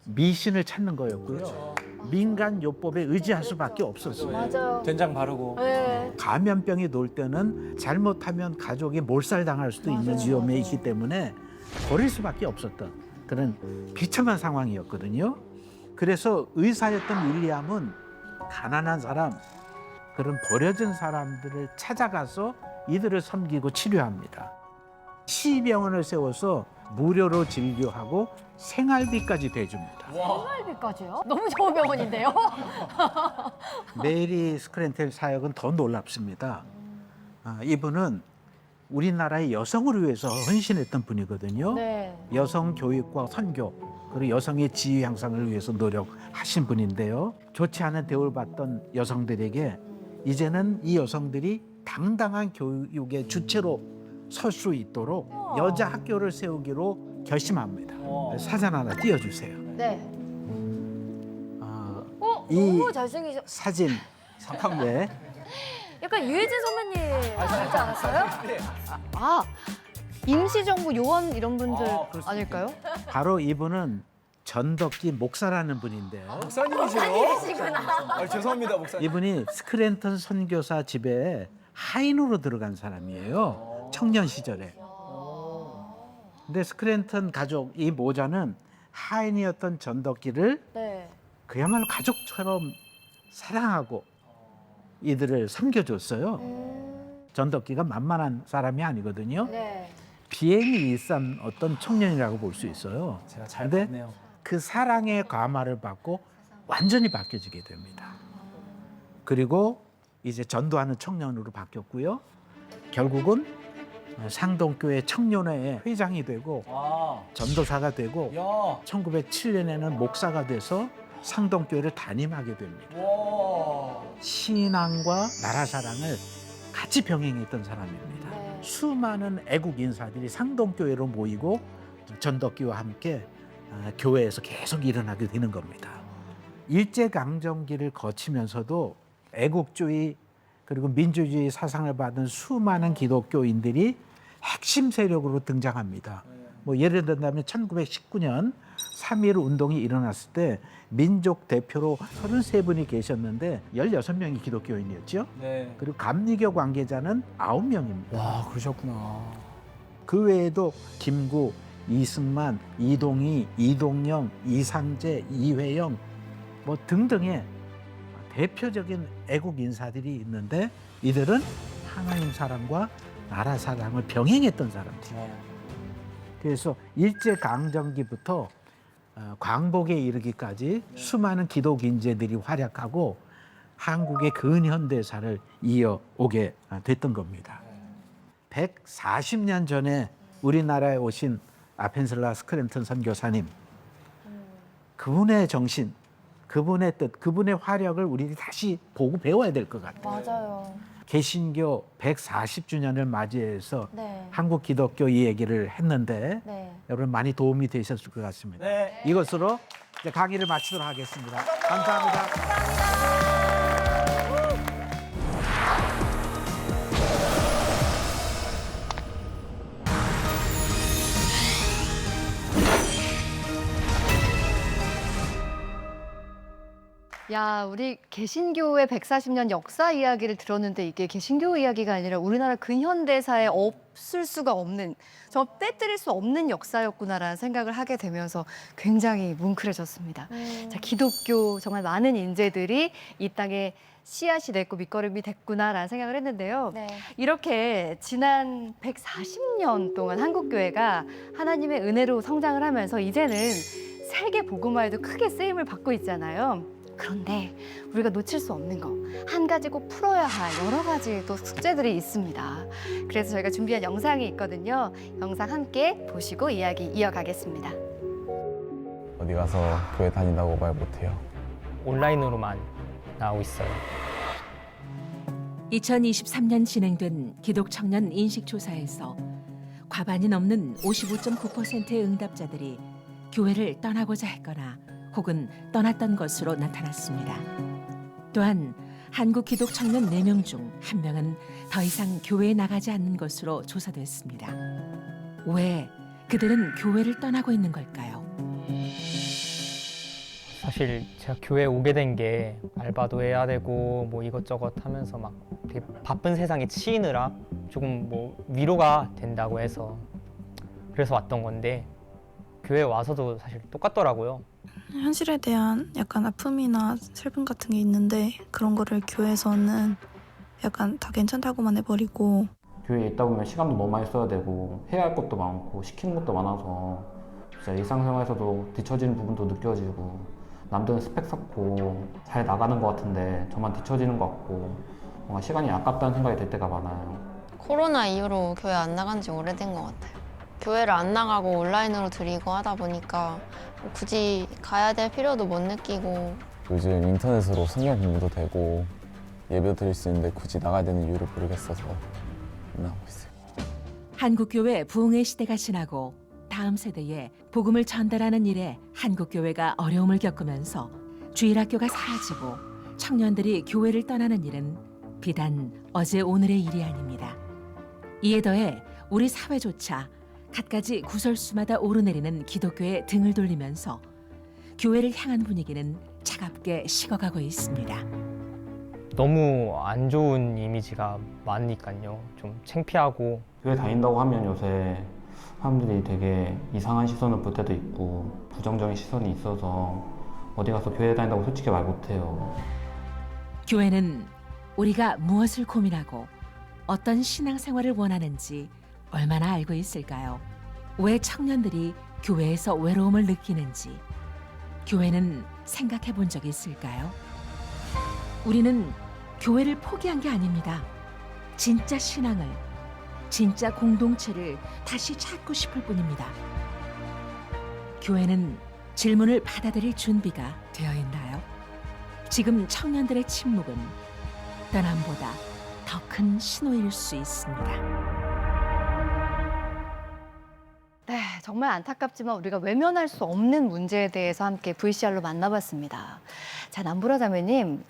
미신을 찾는 거였고요. 민간 요법에 의지할 수밖에 없었어요. 맞아요. 된장 바르고. 네. 감염병이 돌 때는 잘못하면 가족이 몰살당할 수도 있는 위험에 있기 때문에 버릴 수밖에 없었던 그런 비참한 상황이었거든요. 그래서 의사였던 윌리엄은 가난한 사람, 그런 버려진 사람들을 찾아가서 이들을 섬기고 치료합니다. 시병원을 세워서 무료로 진료하고 생활비까지 대줍니다. 생활비까지요? 너무 좋은 병원인데요? 메리 스크랜텔 사역은 더 놀랍습니다. 이분은 우리나라의 여성을 위해서 헌신했던 분이거든요. 네. 여성 교육과 선교 그리고 여성의 지위 향상을 위해서 노력하신 분인데요. 좋지 않은 대우를 받던 여성들에게 이제는 이 여성들이 당당한 교육의 주체로 설 수 있도록 여자 학교를 세우기로 결심합니다. 사진 하나 띄워주세요. 네. 이 너무 잘생기셔. 사진 네. 약간 유해진 선배님 닮지 않았어요? 아, 임시정부 요원 이런 분들 그렇습니다. 아닐까요? 바로 이분은 전덕기 목사라는 분인데요. 목사님이세요? 죄송합니다, 목사님. 이분이 스크랜턴 선교사 집에 하인으로 들어간 사람이에요. 청년 시절에. 근데 스크랜턴 가족 이 모자는 하인이었던 전덕기를 네. 그야말로 가족처럼 사랑하고 이들을 섬겨줬어요. 전덕기가 만만한 사람이 아니거든요. 네. 비행이 일삼 어떤 청년이라고 볼 수 있어요. 제가 잘 근데 봤네요. 그 사랑의 감화를 받고 완전히 바뀌어지게 됩니다. 그리고 이제 전도하는 청년으로 바뀌었고요. 결국은 상동교회 청년회 회장이 되고 아, 전도사가 되고 야, 1907년에는 목사가 돼서 상동교회를 담임하게 됩니다. 와, 신앙과 나라 사랑을 같이 병행했던 사람입니다. 수많은 애국 인사들이 상동교회로 모이고 전덕기와 함께 교회에서 계속 일어나게 되는 겁니다. 일제강점기를 거치면서도 애국주의 그리고 민주주의 사상을 받은 수많은 기독교인들이 핵심 세력으로 등장합니다. 뭐 예를 들면 1919년 3.1 운동이 일어났을 때 민족 대표로 33분이 계셨는데 16명이 기독교인이었죠. 네. 그리고 감리교 관계자는 9명입니다. 와, 그러셨구나. 그 외에도 김구, 이승만, 이동희, 이동영, 이상재, 이회영 뭐 등등의 대표적인 애국 인사들이 있는데 이들은 하나님 사랑과 나라 사랑을 병행했던 사람들이에요. 그래서 일제강점기부터 광복에 이르기까지 수많은 기독 인재들이 활약하고 한국의 근현대사를 이어오게 됐던 겁니다. 140년 전에 우리나라에 오신 아펜셀라 스크램튼 선교사님, 그분의 정신, 그분의 뜻, 그분의 화력을 우리 다시 보고 배워야 될 것 같아요. 맞아요. 개신교 140주년을 맞이해서 네. 한국 기독교 이 얘기를 했는데 네. 여러분 많이 도움이 되셨을 것 같습니다. 네. 이것으로 이제 강의를 마치도록 하겠습니다. 감사합니다. 야, 우리 개신교의 140년 역사 이야기를 들었는데 이게 개신교 이야기가 아니라 우리나라 근현대사에 없을 수가 없는, 저 빼뜨릴 수 없는 역사였구나라는 생각을 하게 되면서 굉장히 뭉클해졌습니다. 자, 기독교 정말 많은 인재들이 이 땅에 씨앗이 됐고 밑거름이 됐구나라는 생각을 했는데요. 네. 이렇게 지난 140년 동안 한국교회가 하나님의 은혜로 성장을 하면서 이제는 세계 복음화에도 크게 쓰임을 받고 있잖아요. 그런데 우리가 놓칠 수 없는 거, 한 가지 꼭 풀어야 할 여러 가지 또 숙제들이 있습니다. 그래서 저희가 준비한 영상이 있거든요. 영상 함께 보시고 이야기 이어가겠습니다. 어디 가서 교회 다닌다고 말 못해요. 온라인으로만 나오고 있어요. 2023년 진행된 기독청년 인식조사에서 과반이 넘는 55.9%의 응답자들이 교회를 떠나고자 했거나 혹은 떠났던 것으로 나타났습니다. 또한 한국 기독 청년 4명 중 1명은 더 이상 교회에 나가지 않는 것으로 조사됐습니다. 왜 그들은 교회를 떠나고 있는 걸까요? 사실 제가 교회에 오게 된 게 알바도 해야 되고 뭐 이것저것 하면서 막 되게 바쁜 세상에 치이느라 조금 뭐 위로가 된다고 해서 그래서 왔던 건데 교회에 와서도 사실 똑같더라고요. 현실에 대한 약간 아픔이나 슬픔 같은 게 있는데 그런 거를 교회에서는 약간 다 괜찮다고만 해버리고 교회에 있다 보면 시간도 너무 많이 써야 되고 해야 할 것도 많고 시키는 것도 많아서 진짜 일상생활에서도 뒤처지는 부분도 느껴지고 남들은 스펙 쌓고 잘 나가는 것 같은데 저만 뒤처지는 것 같고 뭔가 시간이 아깝다는 생각이 들 때가 많아요. 코로나 이후로 교회 안 나간 지 오래된 것 같아요. 교회를 안 나가고 온라인으로 드리고 하다 보니까 굳이 가야 될 필요도 못 느끼고 요즘 인터넷으로 성경 공부도 되고 예배도 드릴 수 있는데 굳이 나가야 되는 이유를 모르겠어서 안 나가고 있어요. 한국교회 부흥의 시대가 지나고 다음 세대에 복음을 전달하는 일에 한국교회가 어려움을 겪으면서 주일학교가 사라지고 청년들이 교회를 떠나는 일은 비단 어제 오늘의 일이 아닙니다. 이에 더해 우리 사회조차 갖가지 구설수마다 오르내리는 기독교에 등을 돌리면서 교회를 향한 분위기는 차갑게 식어가고 있습니다. 너무 안 좋은 이미지가 많으니까요. 좀 창피하고 교회 다닌다고 하면 요새 사람들이 되게 이상한 시선을 볼 때도 있고 부정적인 시선이 있어서 어디 가서 교회 다닌다고 솔직히 말 못해요. 교회는 우리가 무엇을 고민하고 어떤 신앙생활을 원하는지 얼마나 알고 있을까요? 왜 청년들이 교회에서 외로움을 느끼는지 교회는 생각해 본 적이 있을까요? 우리는 교회를 포기한 게 아닙니다. 진짜 신앙을, 진짜 공동체를 다시 찾고 싶을 뿐입니다. 교회는 질문을 받아들일 준비가 되어 있나요? 지금 청년들의 침묵은 떠남보다 더 큰 신호일 수 있습니다. 네, 정말 안타깝지만 우리가 외면할 수 없는 문제에 대해서 함께 VCR로 만나봤습니다. 자, 남보라 자매님,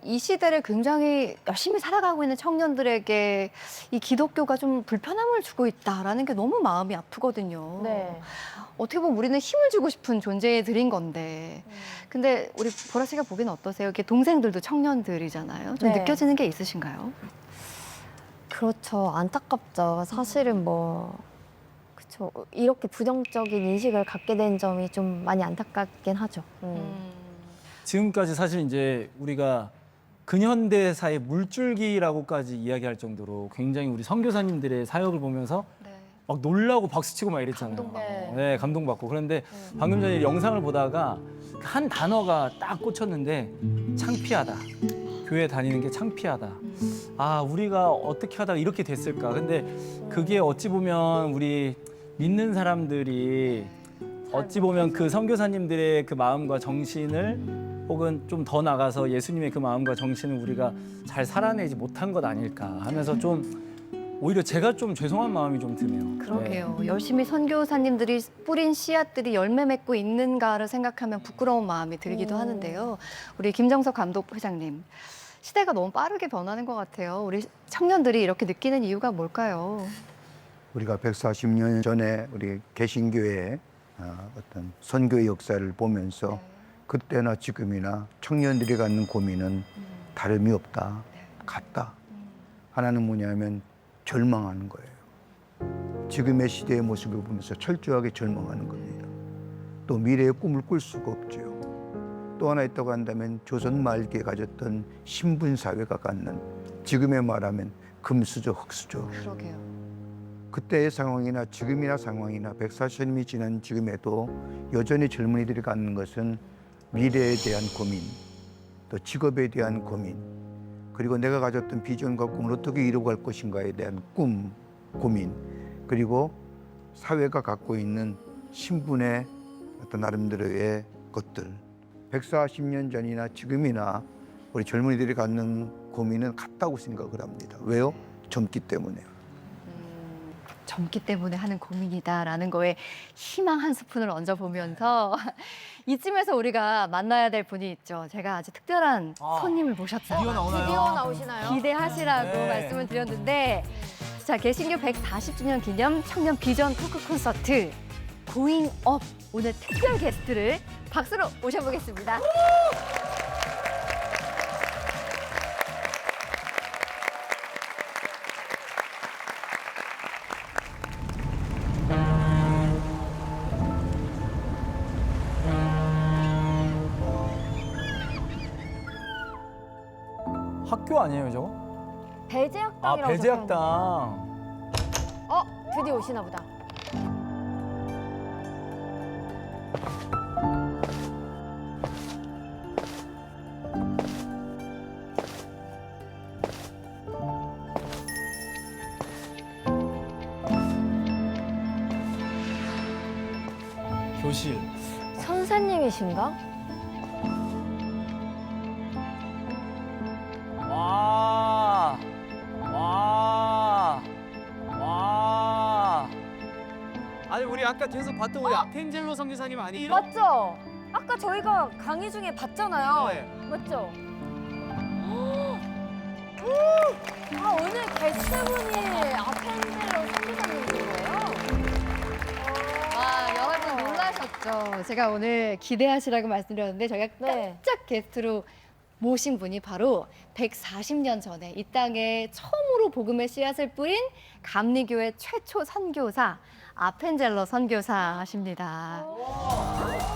이 시대를 굉장히 열심히 살아가고 있는 청년들에게 이 기독교가 좀 불편함을 주고 있다라는 게 너무 마음이 아프거든요. 네. 어떻게 보면 우리는 힘을 주고 싶은 존재들인 건데, 근데 우리 보라 씨가 보기엔 어떠세요? 이렇게 동생들도 청년들이잖아요. 좀 네. 느껴지는 게 있으신가요? 그렇죠. 안타깝죠. 사실은 그렇죠. 이렇게 부정적인 인식을 갖게 된 점이 좀 많이 안타깝긴 하죠. 지금까지 사실 이제 우리가 근현대사의 물줄기라고까지 이야기할 정도로 굉장히 우리 선교사님들의 사역을 보면서 막 놀라고 박수치고 막 이랬잖아요. 감동받고. 네, 감동받고. 그런데 방금 전에 영상을 보다가 한 단어가 딱 꽂혔는데 창피하다. 교회 다니는 게 창피하다. 아, 우리가 어떻게 하다가 이렇게 됐을까. 근데 그게 어찌 보면 우리 믿는 사람들이 어찌 보면 그 선교사님들의 그 마음과 정신을 혹은 좀 더 나가서 예수님의 그 마음과 정신을 우리가 잘 살아내지 못한 것 아닐까 하면서 좀 오히려 제가 좀 죄송한 마음이 좀 드네요. 그러게요. 열심히 선교사님들이 뿌린 씨앗들이 열매 맺고 있는가를 생각하면 부끄러운 마음이 들기도 하는데요. 우리 김정석 감독 회장님, 시대가 너무 빠르게 변하는 것 같아요. 우리 청년들이 이렇게 느끼는 이유가 뭘까요? 우리가 140년 전에 우리 개신교회의 어떤 선교의 역사를 보면서 그때나 지금이나 청년들이 갖는 고민은 다름이 없다, 같다. 하나는 뭐냐면 절망하는 거예요. 지금의 시대의 모습을 보면서 철저하게 절망하는 겁니다. 또 미래의 꿈을 꿀 수가 없죠. 또 하나 있다고 한다면 조선 말기에 가졌던 신분 사회가 갖는 지금의 말하면 금수저, 흑수저. 그러게요. 그때의 상황이나 지금이나 상황이나 140년이 지난 지금에도 여전히 젊은이들이 갖는 것은 미래에 대한 고민, 또 직업에 대한 고민, 그리고 내가 가졌던 비전과 꿈을 어떻게 이루어갈 것인가에 대한 꿈, 고민, 그리고 사회가 갖고 있는 신분의 어떤 나름대로의 것들. 140년 전이나 지금이나 우리 젊은이들이 갖는 고민은 같다고 생각을 합니다. 왜요? 젊기 때문에. 젊기 때문에 하는 고민이다라는 거에 희망 한 스푼을 얹어보면서 이쯤에서 우리가 만나야 될 분이 있죠. 제가 아주 특별한 손님을 모셨어요. 드디어 나오나요? 드디어 나오시나요? 기대하시라고 네. 말씀을 드렸는데, 자, 개신교 140주년 기념 청년 비전 토크 콘서트 고잉 업, 오늘 특별 게스트를 박수로 모셔보겠습니다. 학교 아니에요, 저거? 배제학당이라고 배제학당. 드디어 오시나 보다. 교실. 선생님이신가? 와. 와. 와. 아니, 우리 아까 뒤에서 봤던 우리 아펜젤로 선교사님 아니에요? 맞죠? 아까 저희가 강의 중에 봤잖아요. 네. 맞죠? 오늘 게스트분이 아펜젤로 선교사님이신 거예요? 여러분 놀라셨죠? 제가 오늘 기대하시라고 말씀드렸는데 저희가 네. 깜짝 게스트로 모신 분이 바로 140년 전에 이 땅에 처음으로 복음의 씨앗을 뿌린 감리교회 최초 선교사 아펜젤로 선교사십니다.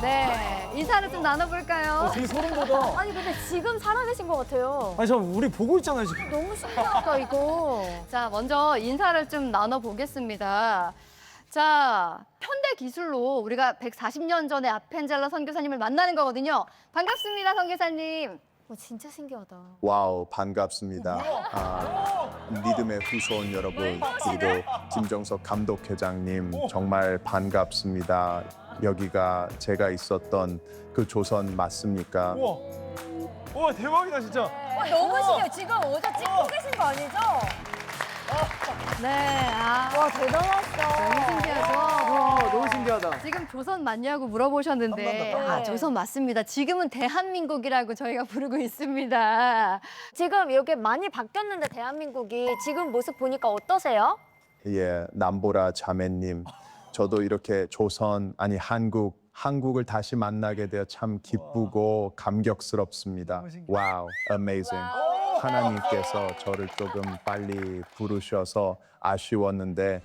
네, 인사를 좀 나눠볼까요? 되게 소름 돋아. 아니 근데 지금 살아계신 것 같아요. 아니, 저 우리 보고 있잖아요, 지금. 너무 신기하다 이거. 자, 먼저 인사를 좀 나눠보겠습니다. 자, 현대 기술로 우리가 140년 전에 아펜젤로 선교사님을 만나는 거거든요. 반갑습니다, 선교사님. 진짜 신기하다. 와우, 반갑습니다. 믿음의 후손 여러분, 그리고 김정석 감독회장님 정말 반갑습니다. 여기가 제가 있었던 그 조선 맞습니까? 와 대박이다 진짜. 너무 신기해요. 지금 어제 찍고 계신 거 아니죠? 네, 와, 대단하시다. 너무 신기하죠? 와 너무 신기하다. 지금 조선 맞냐고 물어보셨는데 네. 조선 맞습니다. 지금은 대한민국이라고 저희가 부르고 있습니다. 지금 이게 많이 바뀌었는데 대한민국이 지금 모습 보니까 어떠세요? 예, 남보라 자매님, 저도 이렇게 조선 아니 한국을 다시 만나게 되어 참 기쁘고 감격스럽습니다. 와우, amazing. 하나님께서 저를 조금 빨리 부르셔서 아쉬웠는데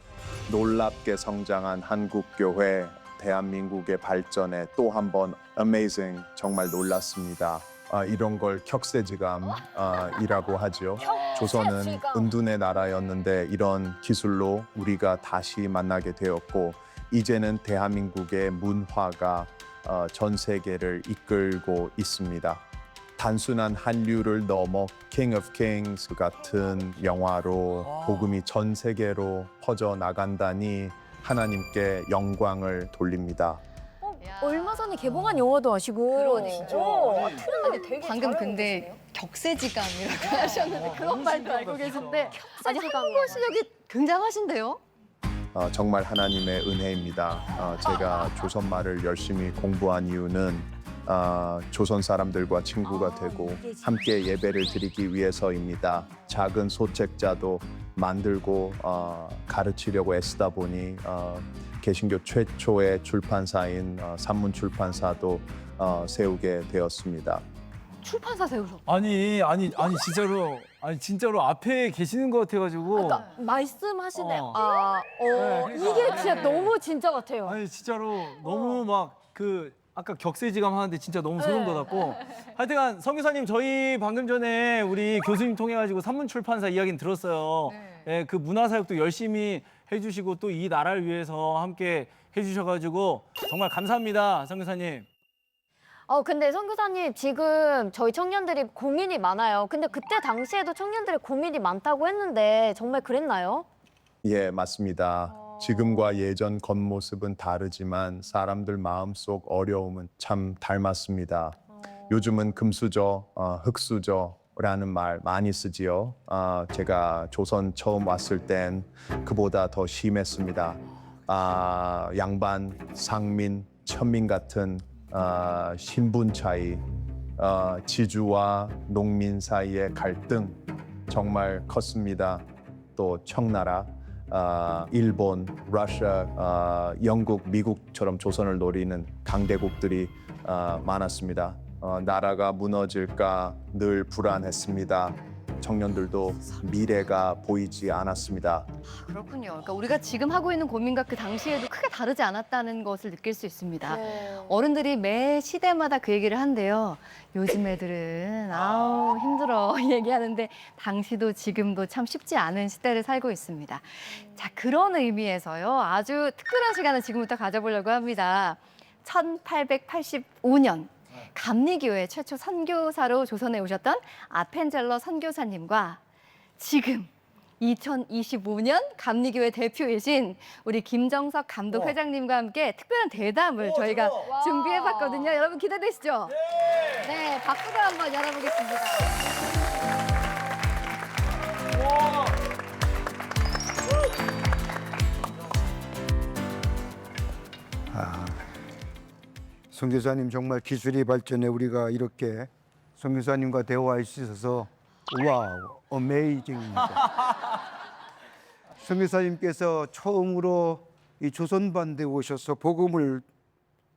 놀랍게 성장한 한국교회, 대한민국의 발전에 또 한 번 amazing, 정말 놀랐습니다. 이런 걸 격세지감이라고 하죠. 조선은 은둔의 나라였는데 이런 기술로 우리가 다시 만나게 되었고 이제는 대한민국의 문화가 전 세계를 이끌고 있습니다. 단순한 한류를 넘어 King of Kings 같은 영화로 복음이 전 세계로 퍼져 나간다니 하나님께 영광을 돌립니다. 얼마 전에 개봉한 영화도 아시고. 그러네, 진짜. 아니, 되게 방금 잘 근데 알고 계시네요. 격세지감이라고 하셨는데 그런 말도 알고 계신데 아니 격세지감이야. 한국어 실력이 굉장하신데요? 정말 하나님의 은혜입니다. 제가 조선말을 열심히 공부한 이유는 조선 사람들과 친구가 되고 함께 예배를 드리기 위해서입니다. 작은 소책자도 만들고 가르치려고 애쓰다 보니 개신교 최초의 출판사인 산문출판사도 세우게 되었습니다. 출판사 세우셨. 아니 진짜로 앞에 계시는 것 같아가지고. 말씀하시네. 어. 네, 이게 그러니까. 진짜 네. 너무 진짜 같아요. 아니 진짜로 너무 막 아까 격세지감 하는데 진짜 너무 소름 돋았고 하여튼간 성교사님 저희 방금 전에 우리 교수님 통해 가지고 산문출판사 이야기는 들었어요. 예, 그 문화사역도 열심히 해주시고 또 이 나라를 위해서 함께 해주셔가지고 정말 감사합니다, 성교사님. 근데 선교사님 지금 저희 청년들이 고민이 많아요. 근데 그때 당시에도 청년들이 고민이 많다고 했는데 정말 그랬나요? 예, 맞습니다. 지금과 예전 겉모습은 다르지만 사람들 마음속 어려움은 참 닮았습니다. 요즘은 금수저, 흙수저라는 말 많이 쓰지요. 제가 조선 처음 왔을 땐 그보다 더 심했습니다. 양반, 상민, 천민 같은 신분 차이, 지주와 농민 사이의 갈등 정말 컸습니다. 또 청나라, 일본, 러시아, 영국, 미국처럼 조선을 노리는 강대국들이 많았습니다. 나라가 무너질까 늘 불안했습니다. 청년들도 미래가 보이지 않았습니다. 그렇군요. 그러니까 우리가 지금 하고 있는 고민과 그 당시에도 크게 다르지 않았다는 것을 느낄 수 있습니다. 어른들이 매 시대마다 그 얘기를 한대요. 요즘 애들은 아우 힘들어 얘기하는데 당시도 지금도 참 쉽지 않은 시대를 살고 있습니다. 자, 그런 의미에서요. 아주 특별한 시간을 지금부터 가져보려고 합니다. 1885년 감리교회 최초 선교사로 조선에 오셨던 아펜젤러 선교사님과 지금 2025년 감리교회 대표이신 우리 김정석 감독 회장님과 함께 특별한 대담을 저희가 준비해봤거든요. 여러분 기대되시죠? 네, 박수로 한번 열어보겠습니다. 선교사님 정말 기술이 발전해 우리가 이렇게 선교사님과 대화할 수 있어서 와우, 어메이징입니다. 선교사님께서 처음으로 이 조선반대에 오셔서 복음을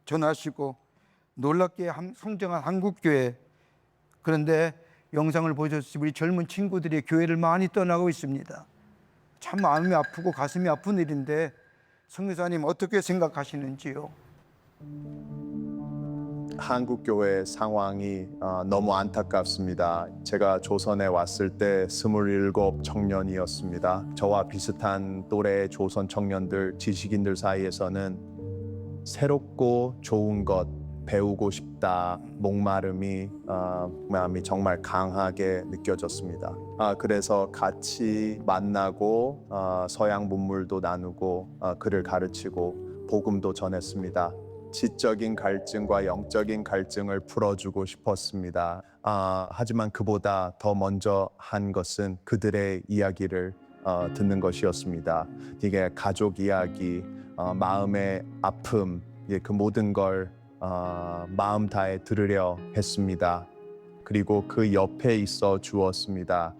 전하시고 놀랍게 성장한 한국교회, 그런데 영상을 보셨듯이 우리 젊은 친구들이 교회를 많이 떠나고 있습니다. 참 마음이 아프고 가슴이 아픈 일인데 선교사님 어떻게 생각하시는지요? 한국 교회 상황이 너무 안타깝습니다. 제가 조선에 왔을 때 27 청년이었습니다. 저와 비슷한 또래의 조선 청년들, 지식인들 사이에서는 새롭고 좋은 것, 배우고 싶다 목마름이 마음이 정말 강하게 느껴졌습니다. 그래서 같이 만나고 서양 문물도 나누고 글을 가르치고 복음도 전했습니다. 지적인 갈증과 영적인 갈증을 풀어주고 싶었습니다. 하지만 그보다 더 먼저 한 것은 그들의 이야기를 듣는 것이었습니다. 이게 가족 이야기, 마음의 아픔, 그 모든 걸 마음 다해 들으려 했습니다. 그리고 그 옆에 있어 주었습니다.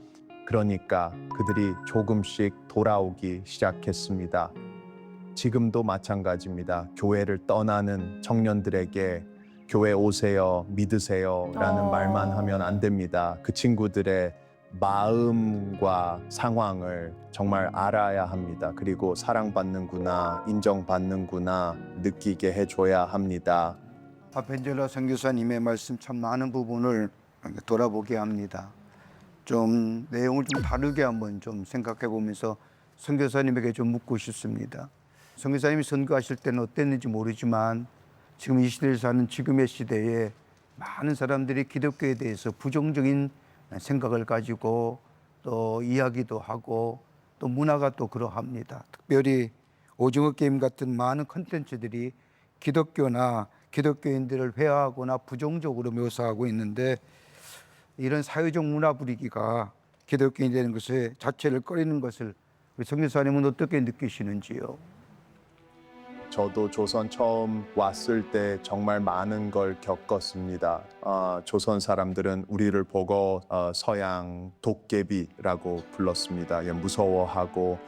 그러니까 그들이 조금씩 돌아오기 시작했습니다. 지금도 마찬가지입니다. 교회를 떠나는 청년들에게 교회 오세요, 믿으세요 라는 말만 하면 안 됩니다. 그 친구들의 마음과 상황을 정말 알아야 합니다. 그리고 사랑받는구나, 인정받는구나 느끼게 해줘야 합니다. 아펜젤라 선교사님의 말씀 참 많은 부분을 돌아보게 합니다. 좀 내용을 좀 다르게 한번 좀 생각해 보면서 선교사님에게 좀 묻고 싶습니다. 선교사님이 선교하실 때는 어땠는지 모르지만 지금 이 시대를 사는 지금의 시대에 많은 사람들이 기독교에 대해서 부정적인 생각을 가지고 또 이야기도 하고 또 문화가 또 그러합니다. 특별히 오징어 게임 같은 많은 콘텐츠들이 기독교나 기독교인들을 회화하거나 부정적으로 묘사하고 있는데 이런 사회적 문화 분위기가 기독교인이 되는 것에 자체를 꺼리는 것을 우리 선교사님은 어떻게 느끼시는지요? 저도 조선 처음 왔을 때 정말 많은 걸 겪었습니다. 조선 사람들은 우리를 보고 서양 도깨비라고 불렀습니다. 무서워하고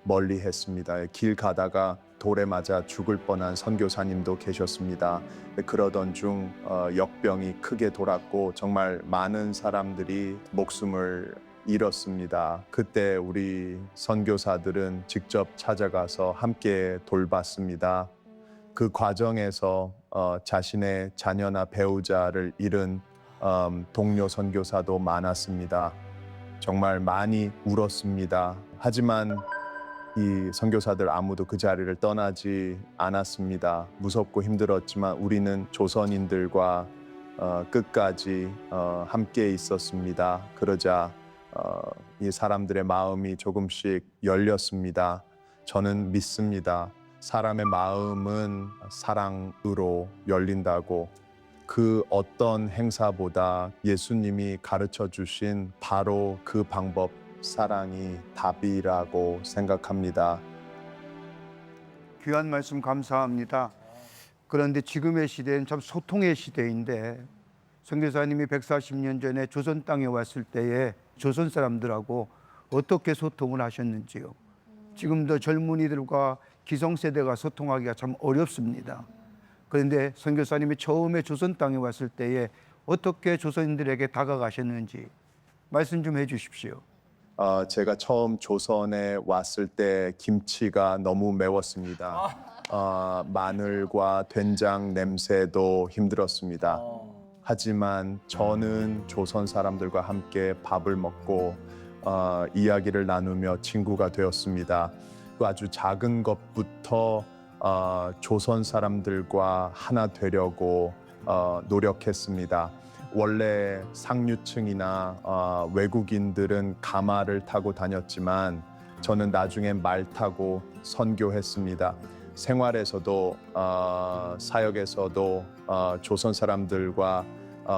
멀리했습니다. 길 가다가 돌에 맞아 죽을 뻔한 선교사님도 계셨습니다. 그러던 중 역병이 크게 돌았고 정말 많은 사람들이 목숨을 잃었습니다. 그때 우리 선교사들은 직접 찾아가서 함께 돌봤습니다. 그 과정에서 자신의 자녀나 배우자를 잃은 동료 선교사도 많았습니다. 정말 많이 울었습니다. 하지만 이 선교사들 아무도 그 자리를 떠나지 않았습니다. 무섭고 힘들었지만 우리는 조선인들과 끝까지 함께 있었습니다. 그러자 이 사람들의 마음이 조금씩 열렸습니다. 저는 믿습니다. 사람의 마음은 사랑으로 열린다고. 그 어떤 행사보다 예수님이 가르쳐 주신 바로 그 방법, 사랑이 답이라고 생각합니다. 귀한 말씀 감사합니다. 그런데 지금의 시대는 참 소통의 시대인데 선교사님이 140년 전에 조선 땅에 왔을 때에 조선 사람들하고 어떻게 소통을 하셨는지요? 지금도 젊은이들과 기성세대가 소통하기가 참 어렵습니다. 그런데 선교사님이 처음에 조선 땅에 왔을 때에 어떻게 조선인들에게 다가가셨는지 말씀 좀 해주십시오. 제가 처음 조선에 왔을 때 김치가 너무 매웠습니다. 마늘과 된장 냄새도 힘들었습니다. 하지만 저는 조선 사람들과 함께 밥을 먹고 이야기를 나누며 친구가 되었습니다. 그 아주 작은 것부터 조선 사람들과 하나 되려고 노력했습니다. 원래 상류층이나 외국인들은 가마를 타고 다녔지만 저는 나중에 말 타고 선교했습니다. 생활에서도 사역에서도 조선 사람들과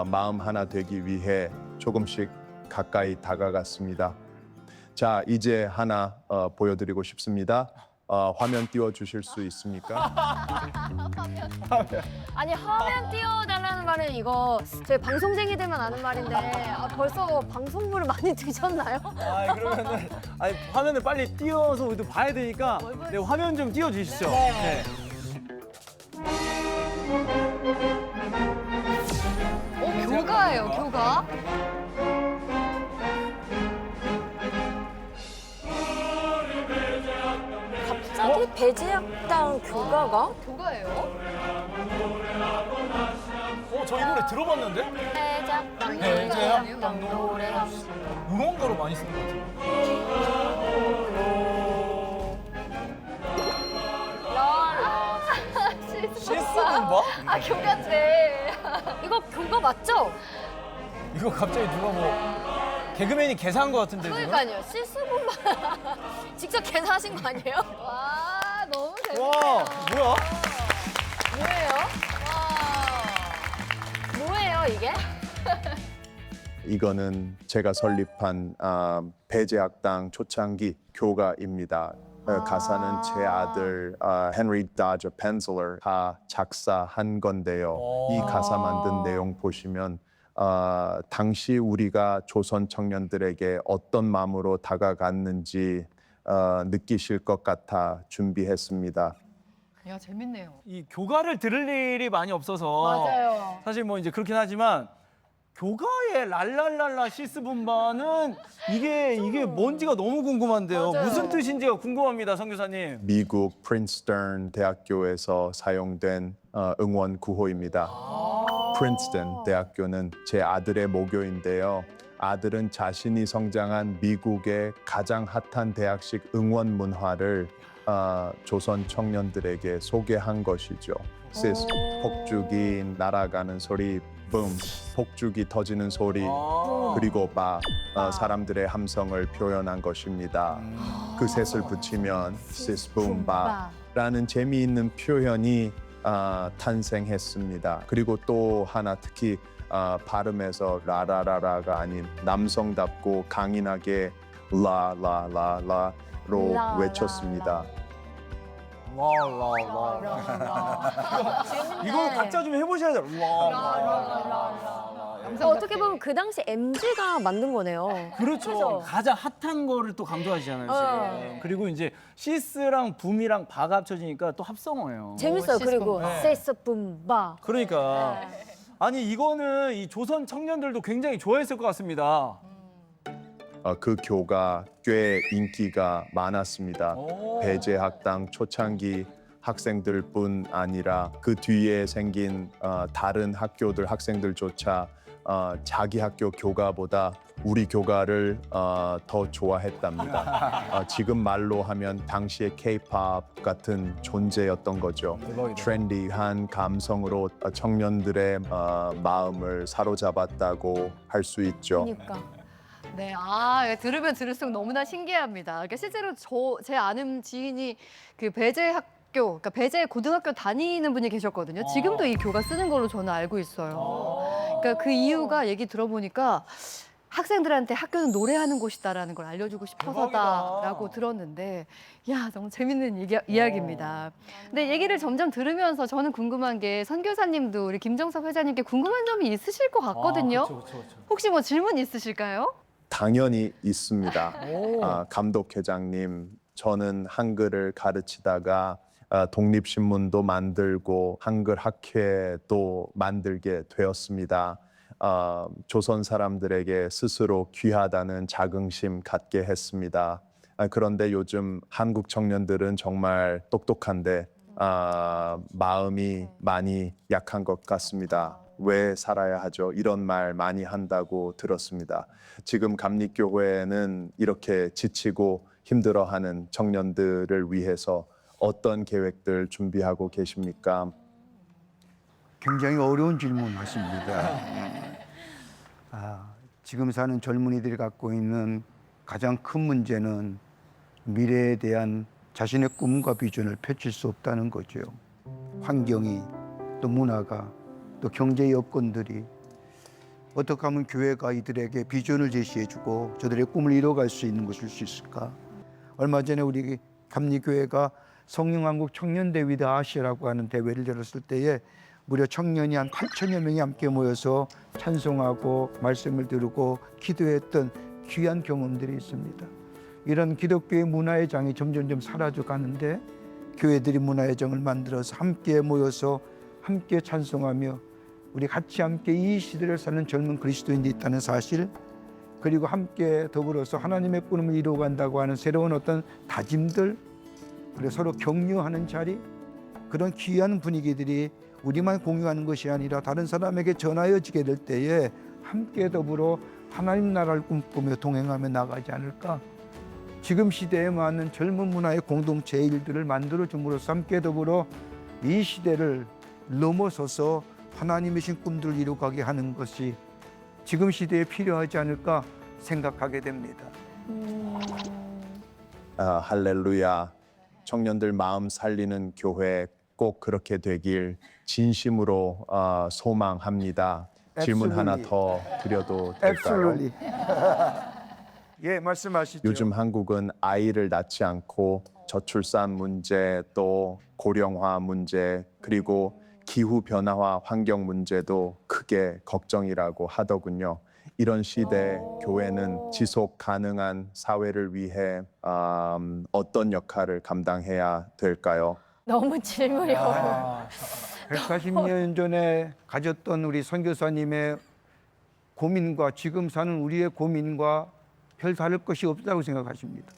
마음 하나 되기 위해 조금씩 가까이 다가갔습니다. 자, 이제 하나 보여드리고 싶습니다. 화면 띄워주실 수 있습니까? 아니 화면 띄워달라는 말은 이거 저희 방송쟁이들만 아는 말인데 벌써 방송부를 많이 드셨나요? 그러면은 화면을 빨리 띄워서 우리도 봐야 되니까 네, 화면 좀 띄워주시죠. 네. 교가예요, 교가. 갑자기 배제학당 교가가? 교가예요? 저 이 노래 들어봤는데? 배제학당 노래학 응원가로 많이 쓰는 것 같아요. 실수분바? 아 교가인데 이거 교가 맞죠? 이거 갑자기 누가 뭐 개그맨이 개사한 것 같은데 지금? 그러니까요. 실수분만 직접 계산하신 거 아니에요? 와 너무 재밌네요. 와 뭐야? 뭐예요? 와 뭐예요 이게? 이거는 제가 설립한 배제학당 초창기 교가입니다. 가사는 제 아들 헨리 다저 펜슬러가 작사한 건데요. 이 가사 만든 내용 보시면 당시 우리가 조선 청년들에게 어떤 마음으로 다가갔는지 느끼실 것 같아 준비했습니다. 야, 재밌네요. 이 교가를 들을 일이 많이 없어서 맞아요. 사실 뭐 이제 그렇긴 하지만 교가의 랄랄랄라 시스분바는 이게 뭔지가 너무 궁금한데요. 맞아요. 무슨 뜻인지가 궁금합니다, 선교사님. 미국 프린스턴 대학교에서 사용된 응원 구호입니다. 프린스턴 대학교는 제 아들의 모교인데요. 아들은 자신이 성장한 미국의 가장 핫한 대학식 응원 문화를 조선 청년들에게 소개한 것이죠. 시스 폭죽이 날아가는 소리, 붐 폭죽이 터지는 소리, 그리고 바 사람들의 함성을 표현한 것입니다. 그 셋을 붙이면 시스 붐바라는 재미있는 표현이 탄생했습니다. 그리고 또 하나 특히 발음에서 라라라라가 아닌 남성답고 강인하게 라라라라로 외쳤습니다. 이거 각자 좀 해보셔야 돼요. 어떻게 보면 그 당시 MG가 만든 거네요. 그렇죠. 그죠? 가장 핫한 거를 또 강조하시잖아요, 지금. 그리고 이제 시스랑 붐이랑 바가 합쳐지니까 또 합성어예요. 재밌어요. 그리고 네. 세스분바. 그러니까 아니 이거는 이 조선 청년들도 굉장히 좋아했을 것 같습니다. 그 교가 꽤 인기가 많았습니다. 배제학당 초창기 학생들뿐 아니라 그 뒤에 생긴 다른 학교들 학생들조차 자기 학교 교가보다 우리 교가를 더 좋아했답니다. 지금 말로 하면 당시의 K-pop 같은 존재였던 거죠. 트렌디한 감성으로 청년들의 마음을 사로잡았다고 할 수 있죠. 그러니까. 네, 들으면 들을수록 너무나 신기합니다. 그러니까 실제로 제 아는 지인이 그 배제 학교, 그러니까 배제 고등학교 다니는 분이 계셨거든요. 지금도 이 교가 쓰는 걸로 저는 알고 있어요. 그러니까 그 이유가 얘기 들어보니까 학생들한테 학교는 노래하는 곳이다라는 걸 알려주고 싶어서다라고 들었는데, 야 너무 재밌는 이야기입니다. 근데 얘기를 점점 들으면서 저는 궁금한 게 선교사님도 우리 김정섭 회장님께 궁금한 점이 있으실 것 같거든요. 그렇죠. 혹시 뭐 질문 있으실까요? 당연히 있습니다. 감독회장님, 저는 한글을 가르치다가 독립신문도 만들고 한글 학회도 만들게 되었습니다. 조선 사람들에게 스스로 귀하다는 자긍심 갖게 했습니다. 그런데 요즘 한국 청년들은 정말 똑똑한데 마음이 많이 약한 것 같습니다. 왜 살아야 하죠? 이런 말 많이 한다고 들었습니다. 지금 감리교회는 이렇게 지치고 힘들어하는 청년들을 위해서 어떤 계획들 준비하고 계십니까? 굉장히 어려운 질문하십니다. 지금 사는 젊은이들이 갖고 있는 가장 큰 문제는 미래에 대한 자신의 꿈과 비전을 펼칠 수 없다는 거죠. 환경이, 또 문화가, 또 경제 여건들이 어떻게 하면 교회가 이들에게 비전을 제시해주고 저들의 꿈을 이뤄갈 수 있는 것일 수 있을까? 얼마 전에 우리 감리교회가 성령왕국 청년대회대 아시아라고 하는 대회를 열었을 때에 무려 청년이 한 8천여 명이 함께 모여서 찬송하고 말씀을 들고 기도했던 귀한 경험들이 있습니다. 이런 기독교의 문화의 장이 점점점 사라져 가는데 교회들이 문화의 정을 만들어서 함께 모여서 함께 찬송하며 우리 같이 함께 이 시대를 사는 젊은 그리스도인들이 있다는 사실, 그리고 함께 더불어서 하나님의 꿈을 이루어간다고 하는 새로운 어떤 다짐들, 그리고 서로 격려하는 자리, 그런 귀한 분위기들이 우리만 공유하는 것이 아니라 다른 사람에게 전하여지게 될 때에 함께 더불어 하나님 나라를 꿈꾸며 동행하며 나가지 않을까? 지금 시대에 맞는 젊은 문화의 공동체의 일들을 만들어줌으로써 함께 더불어 이 시대를 넘어서서 하나님의 신 꿈들을 이루가게 하는 것이 지금 시대에 필요하지 않을까 생각하게 됩니다. 할렐루야. 청년들 마음 살리는 교회 꼭 그렇게 되길 진심으로 소망합니다. 질문 하나 더 드려도 될까요? Absolutely. 예, 말씀하시죠. 요즘 한국은 아이를 낳지 않고 저출산 문제, 또 고령화 문제, 그리고 기후 변화와 환경 문제도 크게 걱정이라고 하더군요. 이런 시대 교회는 지속 가능한 사회를 위해 어떤 역할을 감당해야 될까요? 너무 질문이 어려워. 140년 전에 가졌던 우리 선교사님의 고민과 지금 사는 우리의 고민과 별 다를 것이 없다고 생각하십니다.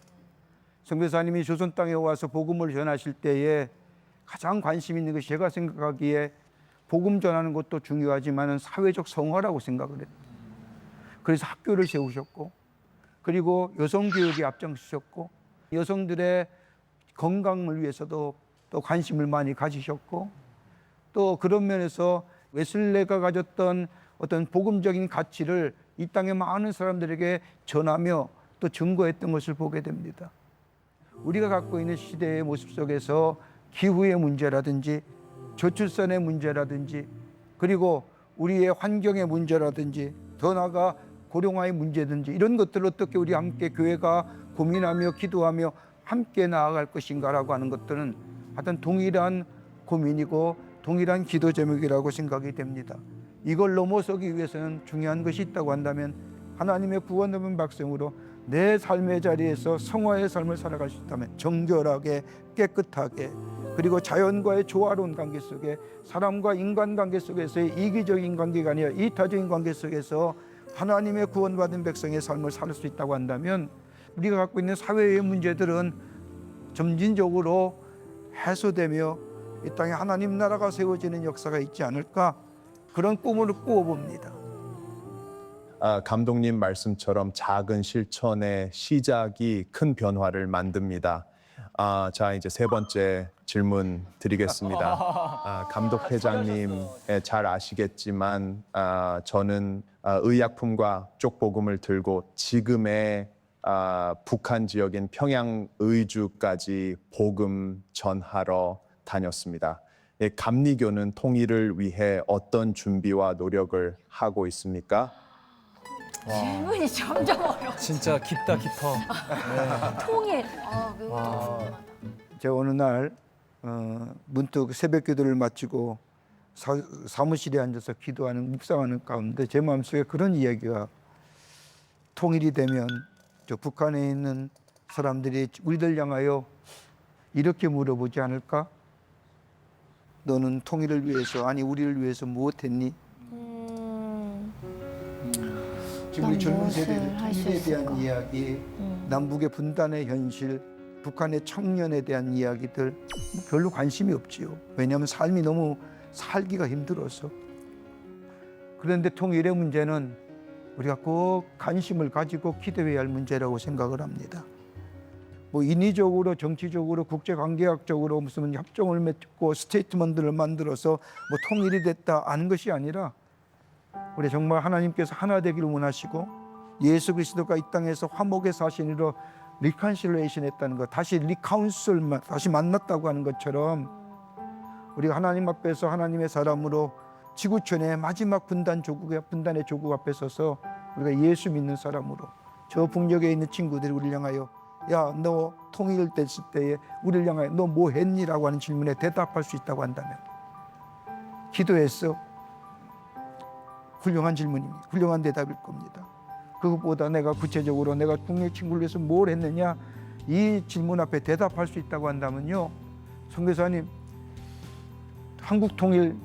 선교사님이 조선 땅에 와서 복음을 전하실 때에 가장 관심 있는 것이 제가 생각하기에 복음 전하는 것도 중요하지만 사회적 성화라고 생각을 했어요. 그래서 학교를 세우셨고, 그리고 여성교육에 앞장서셨고, 여성들의 건강을 위해서도 또 관심을 많이 가지셨고, 또 그런 면에서 웨슬레가 가졌던 어떤 복음적인 가치를 이 땅의 많은 사람들에게 전하며 또 증거했던 것을 보게 됩니다. 우리가 갖고 있는 시대의 모습 속에서 기후의 문제라든지 저출산의 문제라든지 그리고 우리의 환경의 문제라든지 더 나아가 고령화의 문제든지 이런 것들을 어떻게 우리 함께 교회가 고민하며 기도하며 함께 나아갈 것인가라고 하는 것들은 하여튼 동일한 고민이고 동일한 기도 제목이라고 생각이 됩니다. 이걸 넘어서기 위해서는 중요한 것이 있다고 한다면 하나님의 구원받은 백성으로 내 삶의 자리에서 성화의 삶을 살아갈 수 있다면 정결하게 깨끗하게 그리고 자연과의 조화로운 관계 속에 사람과 인간관계 속에서의 이기적인 관계가 아니라 이타적인 관계 속에서 하나님의 구원받은 백성의 삶을 살 수 있다고 한다면 우리가 갖고 있는 사회의 문제들은 점진적으로 해소되며 이 땅에 하나님 나라가 세워지는 역사가 있지 않을까 그런 꿈을 꾸어봅니다. 감독님 말씀처럼 작은 실천의 시작이 큰 변화를 만듭니다. 자, 이제 세 번째 질문 드리겠습니다. 감독 회장님 잘 아시겠지만 저는 의약품과 쪽복음을 들고 지금의 북한 지역인 평양 의주까지 복음 전하러 다녔습니다. 감리교는 통일을 위해 어떤 준비와 노력을 하고 있습니까? 질문이 점점 어려워. 진짜 깊다 깊어. 통일. 제가 어느 날 문득 새벽 기도를 마치고 사무실에 앉아서 기도하는 묵상하는 가운데 제 마음속에 그런 이야기가 통일이 되면 저 북한에 있는 사람들이 우리들 향하여 이렇게 물어보지 않을까? 너는 통일을 위해서 아니 우리를 위해서 무엇했니? 지금 우리 젊은 세대는 통일에 대한 이야기, 남북의 분단의 현실, 북한의 청년에 대한 이야기들 별로 관심이 없지요. 왜냐하면 삶이 너무 살기가 힘들어서. 그런데 통일의 문제는 우리가 꼭 관심을 가지고 기도해야 할 문제라고 생각을 합니다. 뭐 인위적으로 정치적으로 국제관계학적으로 무슨 협정을 맺고 스테이트먼트를 만들어서 뭐 통일이 됐다 하는 것이 아니라 우리 정말 하나님께서 하나 되기를 원하시고 예수 그리스도가 이 땅에서 화목의 사신으로 리컨실레이션 했다는 것, 다시 리카운슬, 다시 만났다고 하는 것처럼 우리가 하나님 앞에서 하나님의 사람으로 지구촌의 마지막 분단의 조국 앞에 서서 우리가 예수 믿는 사람으로 저 북녘에 있는 친구들이 우리를 향하여 야, 너 통일됐을 때에 우리를 향하여 너 뭐 했니라고 하는 질문에 대답할 수 있다고 한다면 기도했어. 훌륭한 질문입니다. 훌륭한 대답일 겁니다. 그것보다 내가 구체적으로 내가 북녘 친구를 위해서 뭘 했느냐 이 질문 앞에 대답할 수 있다고 한다면요. 선교사님, 한국 통일,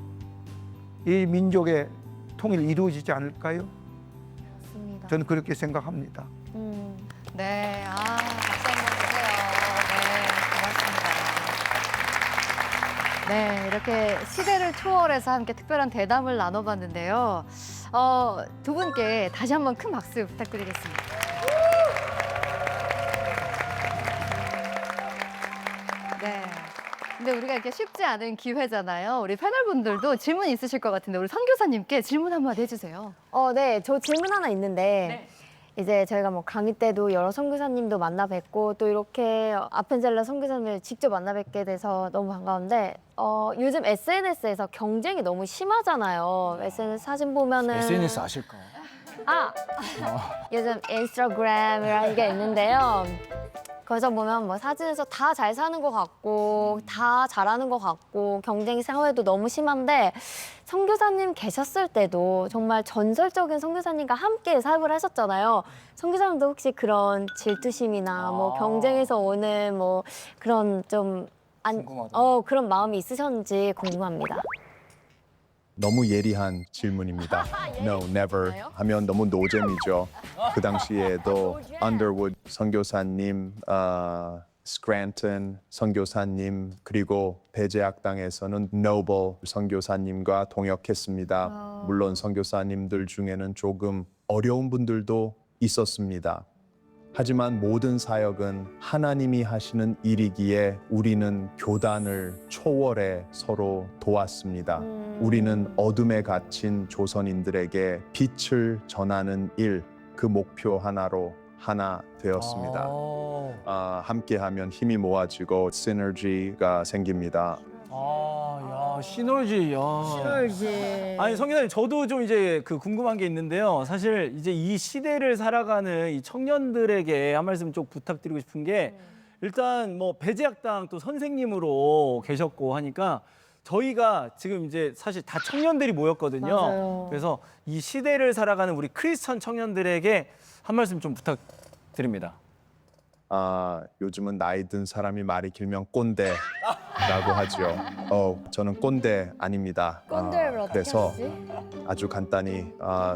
이 민족의 통일 이루어지지 않을까요? 맞습니다. 저는 그렇게 생각합니다. 네, 박수 한번 주세요. 네, 고맙습니다. 네, 이렇게 시대를 초월해서 함께 특별한 대담을 나눠봤는데요. 두 분께 다시 한번 큰 박수 부탁드리겠습니다. 네, 근데 우리가 이렇게 쉽지 않은 기회잖아요. 우리 패널분들도 질문 있으실 것 같은데 우리 선교사님께 질문 한마디 해주세요. 네, 저 질문 하나 있는데 이제 저희가 뭐 강의 때도 여러 선교사님도 만나 뵙고 또 이렇게 아펜젤러 선교사님을 직접 만나 뵙게 돼서 너무 반가운데 요즘 SNS에서 경쟁이 너무 심하잖아요. SNS 사진 보면은 SNS 아실까? 요즘 인스타그램이라는 게 있는데요. 거기서 보면 뭐 사진에서 다 잘 사는 것 같고 다 잘하는 것 같고 경쟁 사회도 너무 심한데 선교사님 계셨을 때도 정말 전설적인 선교사님과 함께 사역을 하셨잖아요. 선교사님도 혹시 그런 질투심이나 뭐 경쟁에서 오는 뭐 그런 좀 그런 마음이 있으셨는지 궁금합니다. 너무 예리한 질문입니다. No, never 하면 너무 노잼이죠. 그 당시에도 언더우드 선교사님, 스크랜턴 선교사님, 그리고 배제학당에서는 노블 선교사님과 동역했습니다. 물론 선교사님들 중에는 조금 어려운 분들도 있었습니다. 하지만 모든 사역은 하나님이 하시는 일이기에 우리는 교단을 초월해 서로 도왔습니다. 우리는 어둠에 갇힌 조선인들에게 빛을 전하는 일, 그 목표 하나로 하나 되었습니다. 함께하면 힘이 모아지고 시너지가 생깁니다. 시너지. 아니 성교사님 저도 좀 이제 그 궁금한 게 있는데요. 사실 이제 이 시대를 살아가는 이 청년들에게 한 말씀 좀 부탁드리고 싶은 게 일단 뭐 배제학당 또 선생님으로 계셨고 하니까 저희가 지금 이제 사실 다 청년들이 모였거든요. 맞아요. 그래서 이 시대를 살아가는 우리 크리스천 청년들에게 한 말씀 좀 부탁드립니다. 요즘은 나이 든 사람이 말이 길면 꼰대라고 하죠. 저는 꼰대 아닙니다. 꼰대를 어떻게 그래서 하지? 아주 간단히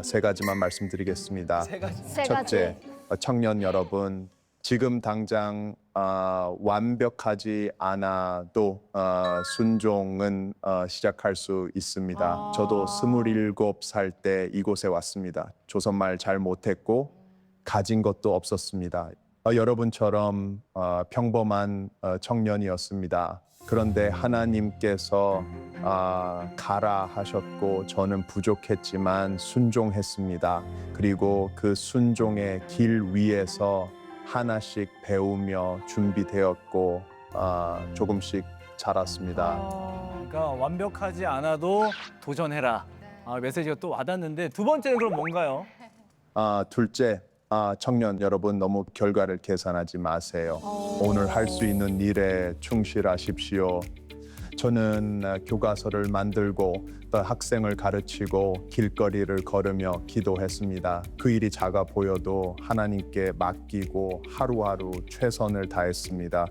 세 가지만 말씀드리겠습니다. 세 첫째, 가지. 청년 여러분, 지금 당장 완벽하지 않아도 순종은 시작할 수 있습니다. 저도 27살 때 이곳에 왔습니다. 조선말 잘 못했고 가진 것도 없었습니다. 여러분처럼 평범한 청년이었습니다. 그런데 하나님께서 가라 하셨고 저는 부족했지만 순종했습니다. 그리고 그 순종의 길 위에서 하나씩 배우며 준비되었고 조금씩 자랐습니다. 그러니까 완벽하지 않아도 도전해라. 메시지가 또 와닿는데 두 번째는 그럼 뭔가요? 둘째, 청년 여러분 너무 결과를 계산하지 마세요. 오늘 할 수 있는 일에 충실하십시오. 저는 교과서를 만들고 또 학생을 가르치고 길거리를 걸으며 기도했습니다. 그 일이 작아 보여도 하나님께 맡기고 하루하루 최선을 다했습니다.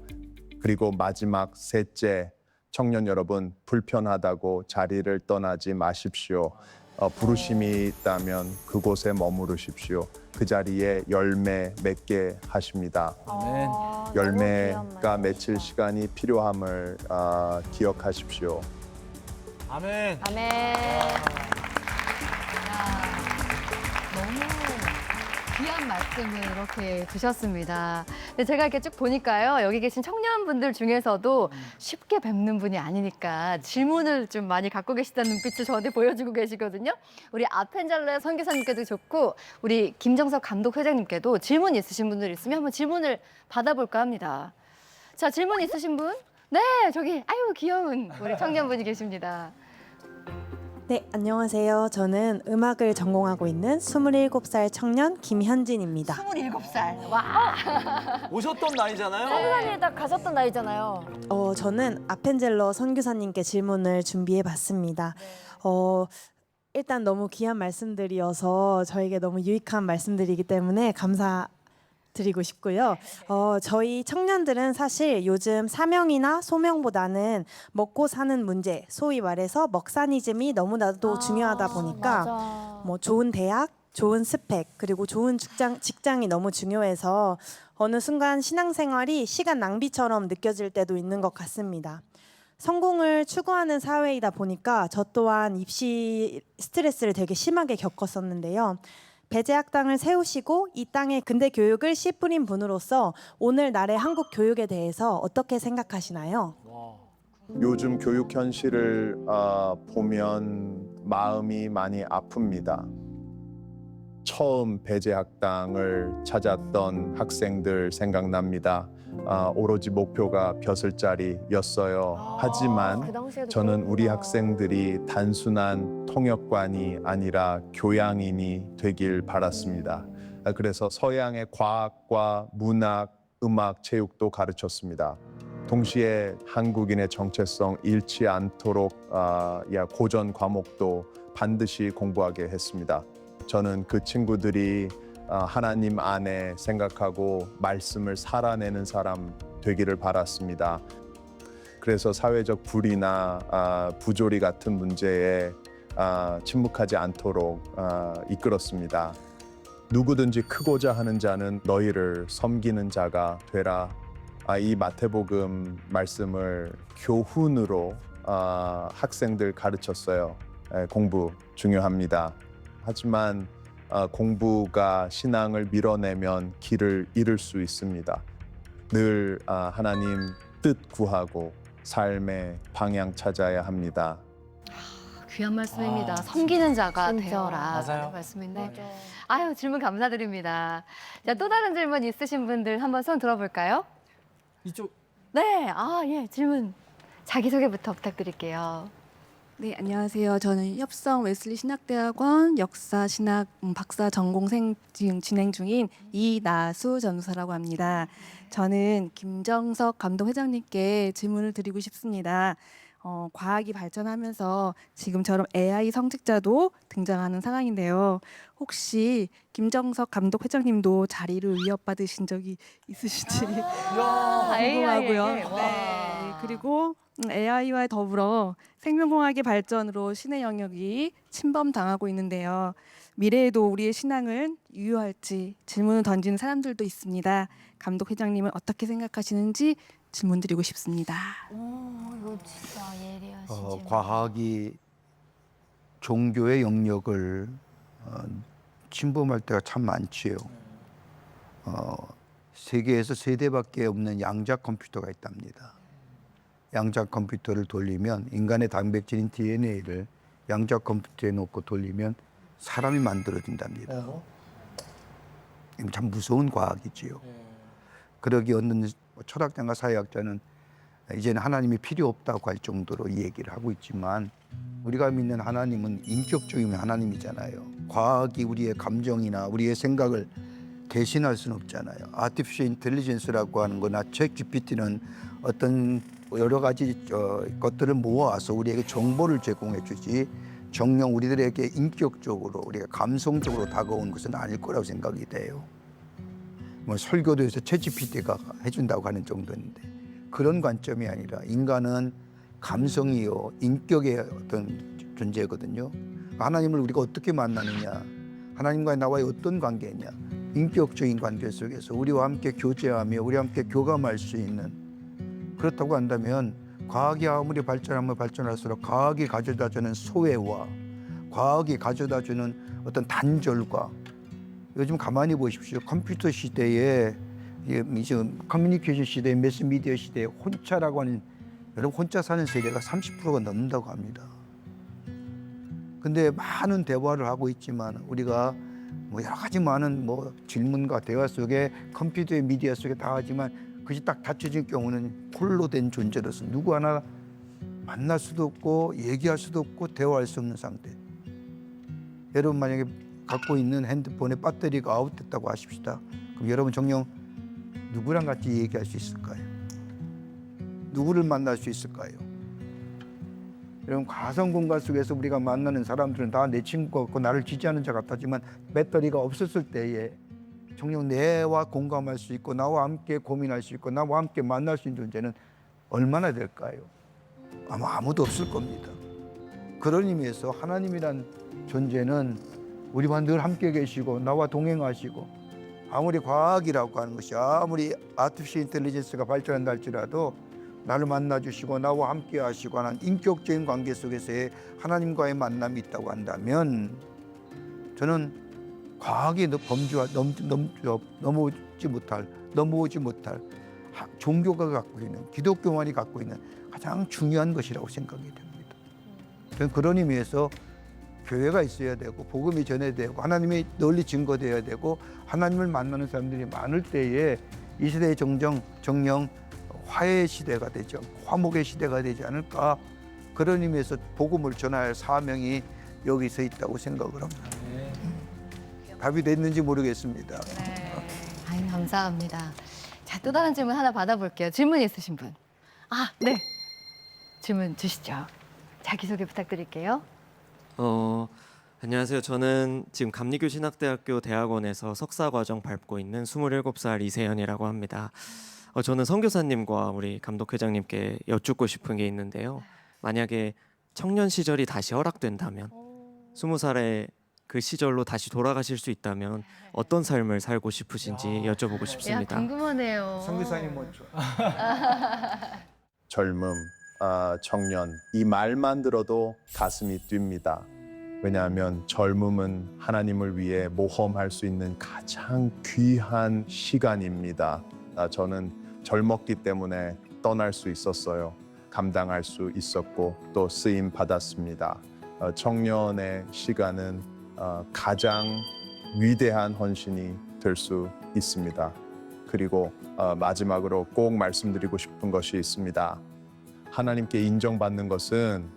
그리고 마지막 셋째, 청년 여러분 불편하다고 자리를 떠나지 마십시오. 부르심이 있다면 그곳에 머무르십시오. 그 자리에 열매 맺게 하십니다. 아멘. 열매가 맺힐 시간이 필요함을 기억하십시오. 아멘. 아멘. 너무 귀한 말씀을 이렇게 주셨습니다. 근데 제가 이렇게 쭉 보니까요. 여기 계신 청년분들 중에서도 쉽게 뵙는 분이 아니니까 질문을 좀 많이 갖고 계시다는 눈빛을 저한테 보여주고 계시거든요. 우리 아펜젤러 선교사님께도 좋고 우리 김정석 감독 회장님께도 질문 있으신 분들 있으면 한번 질문을 받아볼까 합니다. 자, 질문 있으신 분? 네, 저기 아유 귀여운 우리 청년분이 계십니다. 네, 안녕하세요. 저는 음악을 전공하고 있는 27살 청년 김현진입니다. 27살. 와. 오셨던 나이잖아요. 선교사님이 딱 가셨던 나이잖아요. 저는 아펜젤러 선교사님께 질문을 준비해봤습니다. 일단 너무 귀한 말씀들이어서 저에게 너무 유익한 말씀들이기 때문에 감사드리고 싶고요. 저희 청년들은 사실 요즘 사명이나 소명보다는 먹고 사는 문제, 소위 말해서 먹사니즘이 너무나도 중요하다 보니까 맞아. 뭐 좋은 대학, 좋은 스펙, 그리고 좋은 직장이 너무 중요해서 어느 순간 신앙생활이 시간 낭비처럼 느껴질 때도 있는 것 같습니다. 성공을 추구하는 사회이다 보니까 저 또한 입시 스트레스를 되게 심하게 겪었었는데요. 배제학당을 세우시고 이 땅에 근대 교육을 씨 뿌린 분으로서 오늘날의 한국 교육에 대해서 어떻게 생각하시나요? 요즘 교육 현실을 보면 마음이 많이 아픕니다. 처음 배제학당을 찾았던 학생들 생각납니다. 오로지 목표가 벼슬자리였어요. 하지만 그 당시에도 저는 우리 그렇구나. 학생들이 단순한 통역관이 아니라 교양인이 되길 바랐습니다. 그래서 서양의 과학과 문학, 음악, 체육도 가르쳤습니다. 동시에 한국인의 정체성 잃지 않도록 고전 과목도 반드시 공부하게 했습니다. 저는 그 친구들이 하나님 안에 생각하고 말씀을 살아내는 사람 되기를 바랐습니다. 그래서 사회적 불이나 부조리 같은 문제에 침묵하지 않도록 이끌었습니다. 누구든지 크고자 하는 자는 너희를 섬기는 자가 되라. 이 마태복음 말씀을 교훈으로 학생들 가르쳤어요. 공부 중요합니다. 하지만 공부가 신앙을 밀어내면 길을 잃을 수 있습니다. 늘 하나님 뜻 구하고 삶의 방향 찾아야 합니다. 귀한 말씀입니다. 섬기는 자가 진짜. 되어라. 맞아요. 라는 말씀인데. 아유, 질문 감사드립니다. 자, 또 다른 질문 있으신 분들 한번 손 들어볼까요? 이쪽 네, 예, 질문. 자기소개부터 부탁드릴게요. 네, 안녕하세요. 저는 협성 웨슬리 신학대학원 역사 신학 박사 전공생 진행 중인 이나수 전사라고 합니다. 저는 김정석 감독회장님께 질문을 드리고 싶습니다. 과학이 발전하면서 지금처럼 AI 성직자도 등장하는 상황인데요. 혹시 김정석 감독회장님도 자리를 위협받으신 적이 있으신지 궁금하고요. 네, 그리고 AI와 더불어 생명공학의 발전으로 신의 영역이 침범당하고 있는데요. 미래에도 우리의 신앙을 유효할지 질문을 던지는 사람들도 있습니다. 감독 회장님은 어떻게 생각하시는지 질문 드리고 싶습니다. 이거 진짜 예리하신 질문. 과학이 종교의 영역을 침범할 때가 참 많지요. 세계에서 세 대밖에 없는 양자 컴퓨터가 있답니다. 양자 컴퓨터를 돌리면 인간의 단백질인 DNA를 양자 컴퓨터에 놓고 돌리면 사람이 만들어진답니다. 이건 참 무서운 과학이지요. 그러기 어느 철학자가 사회학자는 이제는 하나님이 필요 없다고 할 정도로 이 얘기를 하고 있지만 우리가 믿는 하나님은 인격적인 하나님이잖아요. 과학이 우리의 감정이나 우리의 생각을 대신할 수는 없잖아요. 아티피셜 인텔리전스라고 하는 거나 챗 GPT는 어떤 여러 가지 것들을 모아서 우리에게 정보를 제공해 주지 정녕 우리들에게 인격적으로 우리가 감성적으로 다가온 것은 아닐 거라고 생각이 돼요. 뭐 설교도에서 챗 GPT가 해준다고 하는 정도인데 그런 관점이 아니라 인간은 감성이요 인격의 어떤 존재거든요. 하나님을 우리가 어떻게 만나느냐, 하나님과 나와의 어떤 관계냐, 인격적인 관계 속에서 우리와 함께 교제하며 우리와 함께 교감할 수 있는, 그렇다고 한다면 과학이 아무리 발전하면 발전할수록 과학이 가져다주는 소외와 과학이 가져다주는 어떤 단절과, 요즘 가만히 보십시오. 컴퓨터 시대에 이제 커뮤니케이션 시대에 매스미디어 시대에 혼자라고 하는, 여러분 혼자 사는 세대가 30%가 넘는다고 합니다. 근데 많은 대화를 하고 있지만 우리가 뭐 여러 가지 많은 뭐 질문과 대화 속에 컴퓨터의 미디어 속에 다 하지만 그것이 딱 닫혀진 경우는 홀로 된 존재로서 누구 하나 만날 수도 없고 얘기할 수도 없고 대화할 수 없는 상태. 여러분 만약에 갖고 있는 핸드폰의 배터리가 아웃됐다고 하십시다. 그럼 여러분 정녕 누구랑 같이 얘기할 수 있을까요? 누구를 만날 수 있을까요? 여러분 가상 공간 속에서 우리가 만나는 사람들은 다 내 친구 같고 나를 지지하는 자 같았지만 배터리가 없었을 때에 정녕 내와 공감할 수 있고 나와 함께 고민할 수 있고 나와 함께 만날 수 있는 존재는 얼마나 될까요? 아마 아무도 없을 겁니다. 그런 의미에서 하나님이란 존재는 우리와 늘 함께 계시고 나와 동행하시고, 아무리 과학이라고 하는 것이 아무리 아티피셜 인텔리전스가 발전한다 할지라도 나를 만나주시고 나와 함께 하시고 하는 인격적인 관계 속에서의 하나님과의 만남이 있다고 한다면 저는 과학이 넘어오지 못할 종교가 갖고 있는, 기독교만이 갖고 있는 가장 중요한 것이라고 생각이 됩니다. 저는 그런 의미에서 교회가 있어야 되고 복음이 전해되고 하나님이 널리 증거되어야 되고 하나님을 만나는 사람들이 많을 때에 이 시대의 정령 화해의 시대가 되죠. 화목의 시대가 되지 않을까. 그런 의미에서 복음을 전할 사명이 여기서 있다고 생각을 합니다. 답이 됐는지 모르겠습니다. 아유, 감사합니다. 자, 또 다른 질문 하나 받아볼게요. 질문 있으신 분? 아, 네. 질문 주시죠. 자기소개 부탁드릴게요. 안녕하세요. 저는 지금 감리교 신학대학교 대학원에서 석사과정 밟고 있는 27살 이세현이라고 합니다. 저는 선교사님과 우리 감독회장님께 여쭙고 싶은 게 있는데요. 만약에 청년 시절이 다시 허락된다면 20살의 그 시절로 다시 돌아가실 수 있다면 어떤 삶을 살고 싶으신지 여쭤보고 싶습니다. 야, 궁금하네요. 성교사님 먼저. 젊음, 청년, 이 말만 들어도 가슴이 뜁니다. 왜냐하면 젊음은 하나님을 위해 모험할 수 있는 가장 귀한 시간입니다. 저는 젊었기 때문에 떠날 수 있었어요. 감당할 수 있었고 또 쓰임 받았습니다. 청년의 시간은 가장 위대한 헌신이 될 수 있습니다. 그리고 마지막으로 꼭 말씀드리고 싶은 것이 있습니다. 하나님께 인정받는 것은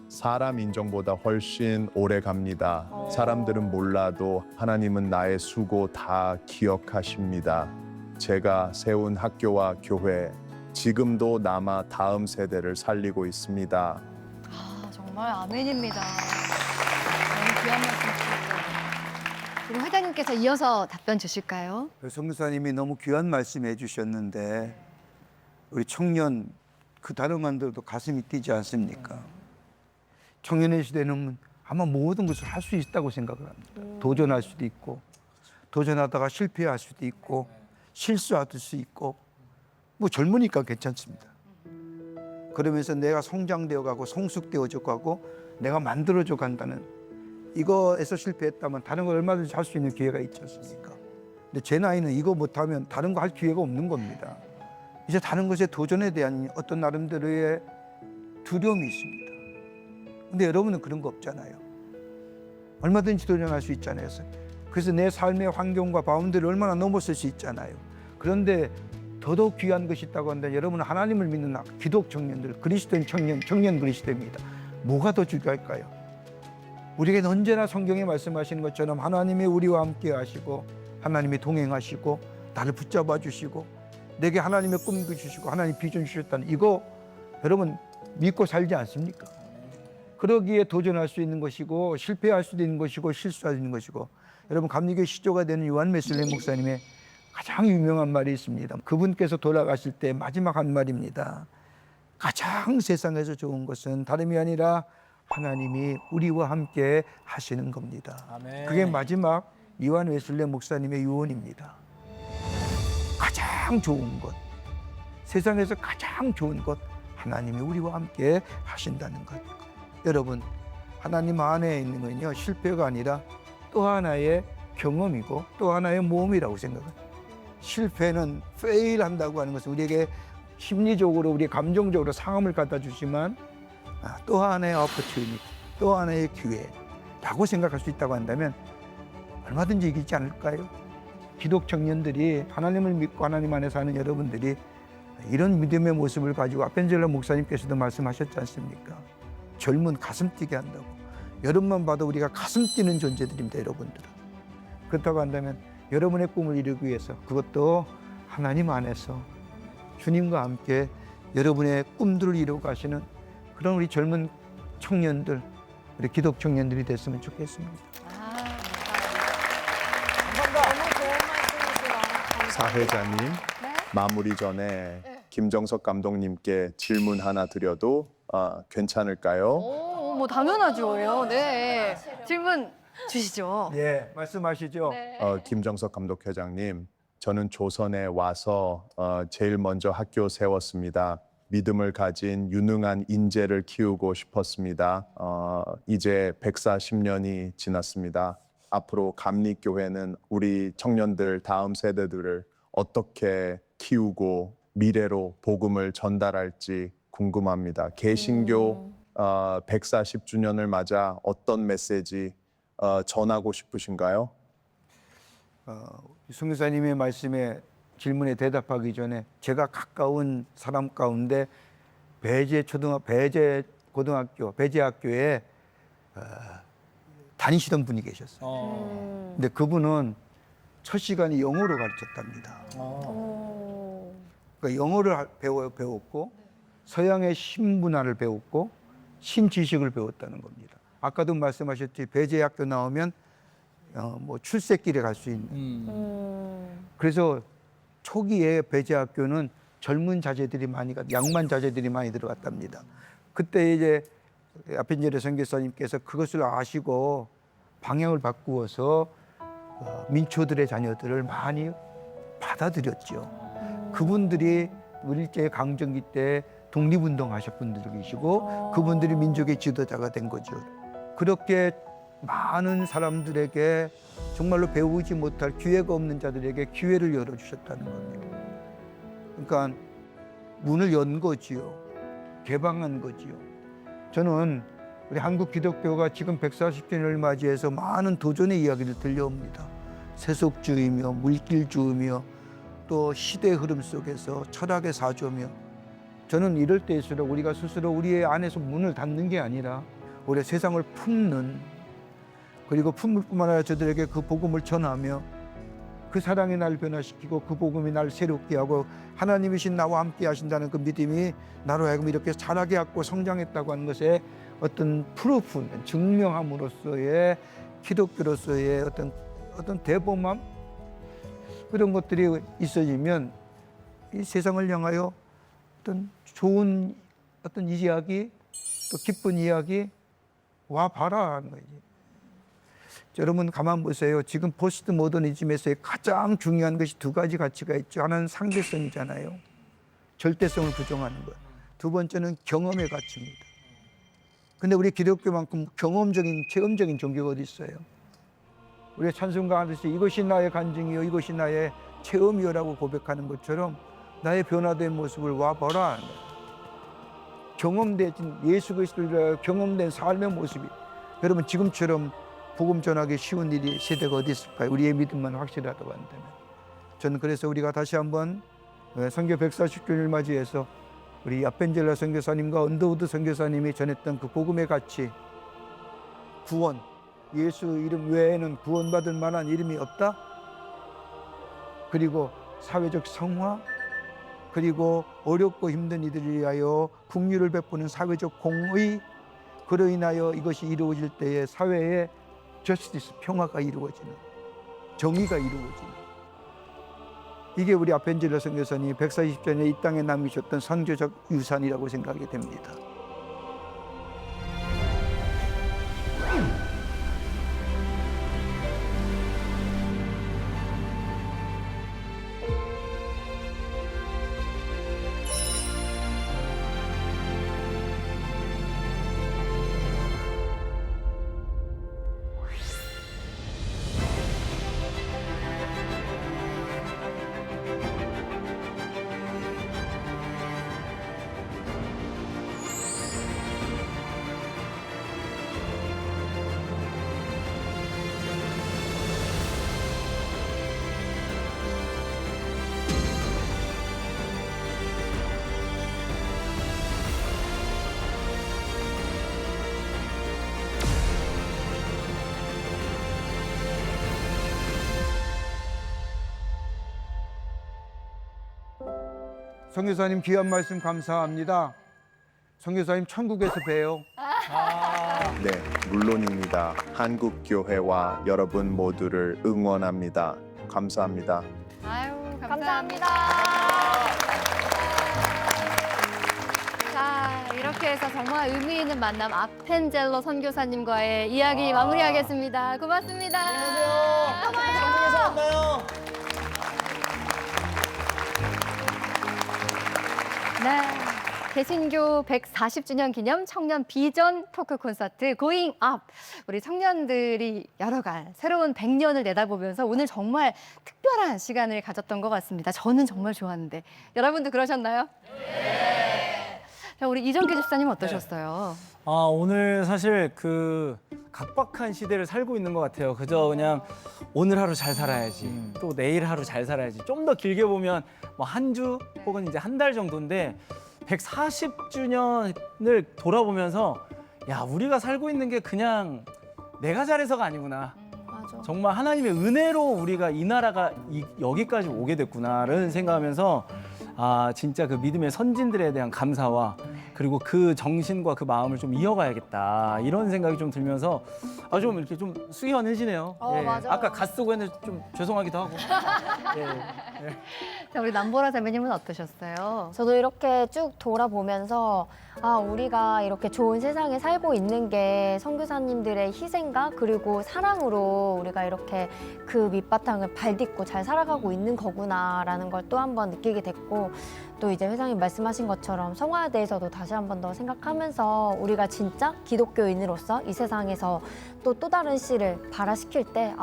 사람 인정보다 훨씬 오래 갑니다. 사람들은 몰라도 하나님은 나의 수고 다 기억하십니다. 제가 세운 학교와 교회, 지금도 남아 다음 세대를 살리고 있습니다. 아, 정말 아멘입니다. 너무 귀한 말씀 주셨어요. 그리고 회장님께서 이어서 답변 주실까요? 성교사님이 너무 귀한 말씀해 주셨는데 우리 청년 그 단어만 들어도 가슴이 뛰지 않습니까? 청년의 시대는 아마 모든 것을 할 수 있다고 생각을 합니다. 도전할 수도 있고 도전하다가 실패할 수도 있고 실수할 수 있고 뭐 젊으니까 괜찮습니다. 그러면서 내가 성장되어 가고 성숙되어져 가고 내가 만들어져 간다는 이거에서 실패했다면 다른 걸 얼마든지 할 수 있는 기회가 있지 않습니까? 근데 제 나이는 이거 못하면 다른 거 할 기회가 없는 겁니다. 이제 다른 것에 도전에 대한 어떤 나름대로의 두려움이 있습니다. 근데 여러분은 그런 거 없잖아요. 얼마든지 도전할 수 있잖아요. 그래서 내 삶의 환경과 바운드를 얼마나 넘어설 수 있잖아요. 그런데 더더욱 귀한 것이 있다고 한다면 여러분은 하나님을 믿는 기독 청년들, 그리스도인 청년 그리스도입니다. 뭐가 더 중요할까요? 우리에게 언제나 성경에 말씀하시는 것처럼 하나님이 우리와 함께 하시고 하나님이 동행하시고 나를 붙잡아 주시고 내게 하나님의 꿈도 주시고 하나님 비전 주셨다는 이거 여러분 믿고 살지 않습니까? 그러기에 도전할 수 있는 것이고 실패할 수도 있는 것이고 실수할 수 있는 것이고 여러분 감리교 시조가 되는 요한 웨슬리 목사님의 가장 유명한 말이 있습니다. 그분께서 돌아가실 때 마지막 한 말입니다. 가장 세상에서 좋은 것은 다름이 아니라 하나님이 우리와 함께 하시는 겁니다. 아멘. 그게 마지막 요한 웨슬리 목사님의 유언입니다. 가장 좋은 것, 세상에서 가장 좋은 것, 하나님이 우리와 함께 하신다는 것. 여러분, 하나님 안에 있는 건요 실패가 아니라 또 하나의 경험이고 또 하나의 모험이라고 생각합니다. 실패는 fail 한다고 하는 것은 우리에게 심리적으로 우리 감정적으로 상함을 갖다 주지만 또 하나의 opportunity, 또 하나의 기회라고 생각할 수 있다고 한다면 얼마든지 이기지 않을까요? 기독 청년들이 하나님을 믿고 하나님 안에 사는 여러분들이 이런 믿음의 모습을 가지고 아펜젤러 목사님께서도 말씀하셨지 않습니까? 젊은 가슴 뛰게 한다고. 여러분만 봐도 우리가 가슴 뛰는 존재들입니다, 여러분들은. 그렇다고 한다면 여러분의 꿈을 이루기 위해서 그것도 하나님 안에서 주님과 함께 여러분의 꿈들을 이루어 가시는 그런 우리 젊은 청년들, 우리 기독 청년들이 됐으면 좋겠습니다. 사회자님, 마무리 전에 김정석 감독님께 질문 하나 드려도 괜찮을까요? 뭐 당연하죠. 네. 질문 주시죠. 예, 말씀하시죠. 김정석 감독회장님, 저는 조선에 와서 제일 먼저 학교 세웠습니다. 믿음을 가진 유능한 인재를 키우고 싶었습니다. 이제 140년이 지났습니다. 앞으로 감리교회는 우리 청년들, 다음 세대들을 어떻게 키우고 미래로 복음을 전달할지 궁금합니다. 개신교 140주년을 맞아 어떤 메시지 전하고 싶으신가요? 선교사님의 말씀에 질문에 대답하기 전에 제가 가까운 사람 가운데 배제 고등학교, 배제학교에 다니시던 분이 계셨어요. 근데 그분은 첫 시간이 영어로 가르쳤답니다. 그러니까 영어를 배웠고 서양의 신문화를 배웠고 신지식을 배웠다는 겁니다. 아까도 말씀하셨지 배제학교 나오면 뭐 출세길에 갈 수 있는. 그래서 초기에 배제학교는 젊은 자제들이 많이 양만 자제들이 많이 들어갔답니다. 그때 이제 아펜젤러 선교사님께서 그것을 아시고 방향을 바꾸어서 민초들의 자녀들을 많이 받아들였죠. 그분들이 일제 강점기 때 독립운동 하셨던 분들 계시고 그분들이 민족의 지도자가 된 거죠. 그렇게 많은 사람들에게 정말로 배우지 못할 기회가 없는 자들에게 기회를 열어주셨다는 겁니다. 그러니까 문을 연 거지요. 개방한 거지요. 저는 우리 한국 기독교가 지금 140주년을 맞이해서 많은 도전의 이야기를 들려옵니다. 세속주의며 물질주의며 또 시대의 흐름 속에서 철학의 사조며 저는 이럴 때일수록 우리가 스스로 우리의 안에서 문을 닫는 게 아니라 우리 세상을 품는 그리고 품을 뿐만 아니라 저들에게 그 복음을 전하며 그 사랑이 날 변화시키고 그 복음이 날 새롭게 하고 하나님이신 나와 함께 하신다는 그 믿음이 나로 하여금 이렇게 자라게 하고 성장했다고 하는 것에 어떤 프루프, 증명함으로써의 기독교로서의 어떤 대범함 그런 것들이 있어지면 이 세상을 향하여 어떤 좋은 어떤 이야기 또 기쁜 이야기 와 봐라 하는 거지. 여러분 가만 보세요. 지금 포스트 모더니즘에서의 가장 중요한 것이 두 가지 가치가 있죠. 하나는 상대성이잖아요. 절대성을 부정하는 것. 두 번째는 경험의 가치입니다. 근데 우리 기독교만큼 경험적인 체험적인 종교가 어디 있어요? 우리가 찬송가 하듯이 이것이 나의 간증이요 이것이 나의 체험이요라고 고백하는 것처럼 나의 변화된 모습을 와봐라. 경험된 예수 그리스도를 경험된 삶의 모습이 여러분 지금처럼 복음 전하기 쉬운 일이 세대가 어디 있을까요? 우리의 믿음만 확실하다고 한다면 저는 그래서 우리가 다시 한번 선교 140주년을 맞이해서 우리 아펜젤러 선교사님과 언더우드 선교사님이 전했던 그 복음의 가치 구원 예수 이름 외에는 구원받을 만한 이름이 없다. 그리고 사회적 성화 그리고 어렵고 힘든 이들을 위하여 긍휼을 베푸는 사회적 공의 그로 인하여 이것이 이루어질 때에 사회에 저스티스 평화가 이루어지는 정의가 이루어지는 이게 우리 아펜젤러 선교사님이 140년에 이 땅에 남기셨던 선교적 유산이라고 생각이 됩니다. 선교사님 귀한 말씀 감사합니다. 선교사님 천국에서 봬요. 네, 물론입니다. 한국 교회와 여러분 모두를 응원합니다. 감사합니다. 아유, 감사합니다. 자, 이렇게 해서 정말 의미 있는 만남 아펜젤러 선교사님과의 이야기 마무리하겠습니다. 고맙습니다. 안녕하세요. 또 봐요. 천국에서 만나요. 네. 개신교 140주년 기념 청년 비전 토크 콘서트 고잉 업. 우리 청년들이 열어갈 새로운 100년을 내다보면서 오늘 정말 특별한 시간을 가졌던 것 같습니다. 저는 정말 좋았는데 여러분도 그러셨나요? 네. 자, 우리 이정기 집사님 어떠셨어요? 오늘 사실 그 각박한 시대를 살고 있는 것 같아요. 그저 그냥 오늘 하루 잘 살아야지, 또 내일 하루 잘 살아야지. 좀 더 길게 보면 뭐 한 주 혹은 이제 한 달 정도인데 140주년을 돌아보면서 야, 우리가 살고 있는 게 그냥 내가 잘해서가 아니구나. 맞아. 정말 하나님의 은혜로 우리가 이 나라가 여기까지 오게 됐구나라는 생각하면서 진짜 그 믿음의 선진들에 대한 감사와 그리고 그 정신과 그 마음을 좀 이어가야겠다 이런 생각이 좀 들면서 좀 이렇게 좀 수연해지네요. 맞아요. 아까 갓 쓰고 했는데 좀 죄송하기도 하고. 자, 우리 남보라 자매님은 어떠셨어요? 저도 이렇게 쭉 돌아보면서 우리가 이렇게 좋은 세상에 살고 있는 게 선교사님들의 희생과 그리고 사랑으로 우리가 이렇게 그 밑바탕을 발딛고 잘 살아가고 있는 거구나라는 걸 또 한 번 느끼게 됐고, 또 이제 회장님 말씀하신 것처럼 성화에 대해서도 다시 한 번 더 생각하면서 우리가 진짜 기독교인으로서 이 세상에서 또 다른 씨를 발화시킬 때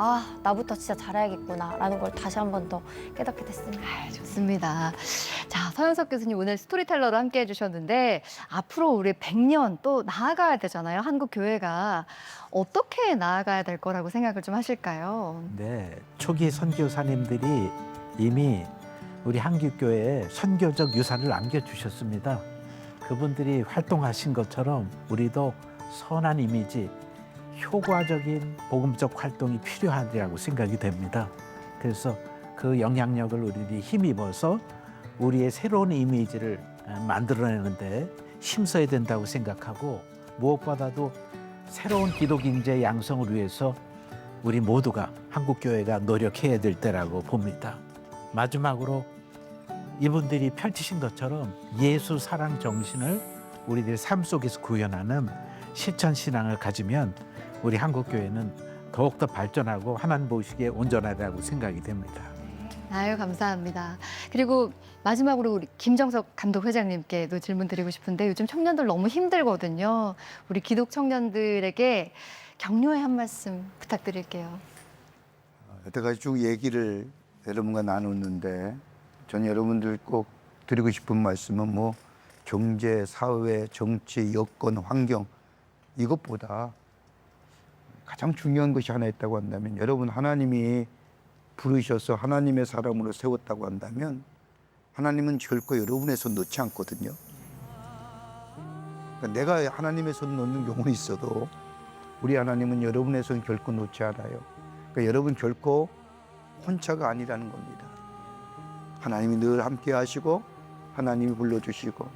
나부터 진짜 잘해야겠구나라는 걸 다시 한 번 더 깨닫게 됐습니다. 좋습니다. 자, 서영석 교수님 오늘 스토리텔러로 함께 해주셨는데 앞으로 우리 100년 또 나아가야 되잖아요. 한국 교회가 어떻게 나아가야 될 거라고 생각을 좀 하실까요? 네, 초기 선교사님들이 이미 우리 한국교회에 선교적 유산을 남겨주셨습니다. 그분들이 활동하신 것처럼 우리도 선한 이미지, 효과적인 복음적 활동이 필요하리라고 생각이 됩니다. 그래서 그 영향력을 우리들이 힘입어서 우리의 새로운 이미지를 만들어내는데 힘써야 된다고 생각하고, 무엇보다도 새로운 기독인재 양성을 위해서 우리 모두가 한국교회가 노력해야 될 때라고 봅니다. 마지막으로 이분들이 펼치신 것처럼 예수 사랑 정신을 우리들 삶 속에서 구현하는 실천 신앙을 가지면 우리 한국교회는 더욱더 발전하고 하나님 보시기에 온전하다고 생각이 됩니다. 아유, 감사합니다. 그리고 마지막으로 우리 김정석 감독 회장님께도 질문 드리고 싶은데 요즘 청년들 너무 힘들거든요. 우리 기독 청년들에게 격려의 한 말씀 부탁드릴게요. 여태까지 쭉 얘기를 여러분과 나눴는데 저는 여러분들 꼭 드리고 싶은 말씀은 뭐 경제, 사회, 정치, 여건, 환경 이것보다 가장 중요한 것이 하나 있다고 한다면, 여러분 하나님이 부르셔서 하나님의 사람으로 세웠다고 한다면 하나님은 결코 여러분의 손 놓지 않거든요. 그러니까 내가 하나님의 손 놓는 경우는 있어도 우리 하나님은 여러분의 손 결코 놓지 않아요. 그러니까 여러분 결코 혼자가 아니라는 겁니다. 하나님이 늘 함께 하시고 하나님이 불러주시고,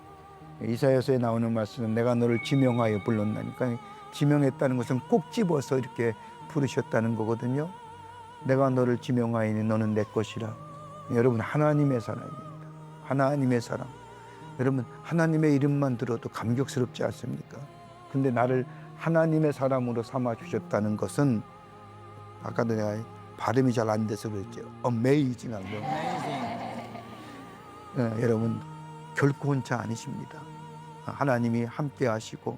이사야서에 나오는 말씀은 내가 너를 지명하여 불렀나니까 지명했다는 것은 꼭 집어서 이렇게 부르셨다는 거거든요. 내가 너를 지명하이니 너는 내 것이라. 여러분 하나님의 사람입니다. 하나님의 사람. 여러분 하나님의 이름만 들어도 감격스럽지 않습니까? 근데 나를 하나님의 사람으로 삼아 주셨다는 것은 아까도 내가 발음이 잘 안 돼서 그랬죠. 어메이징한 거. 여러분 결코 혼자 아니십니다. 하나님이 함께 하시고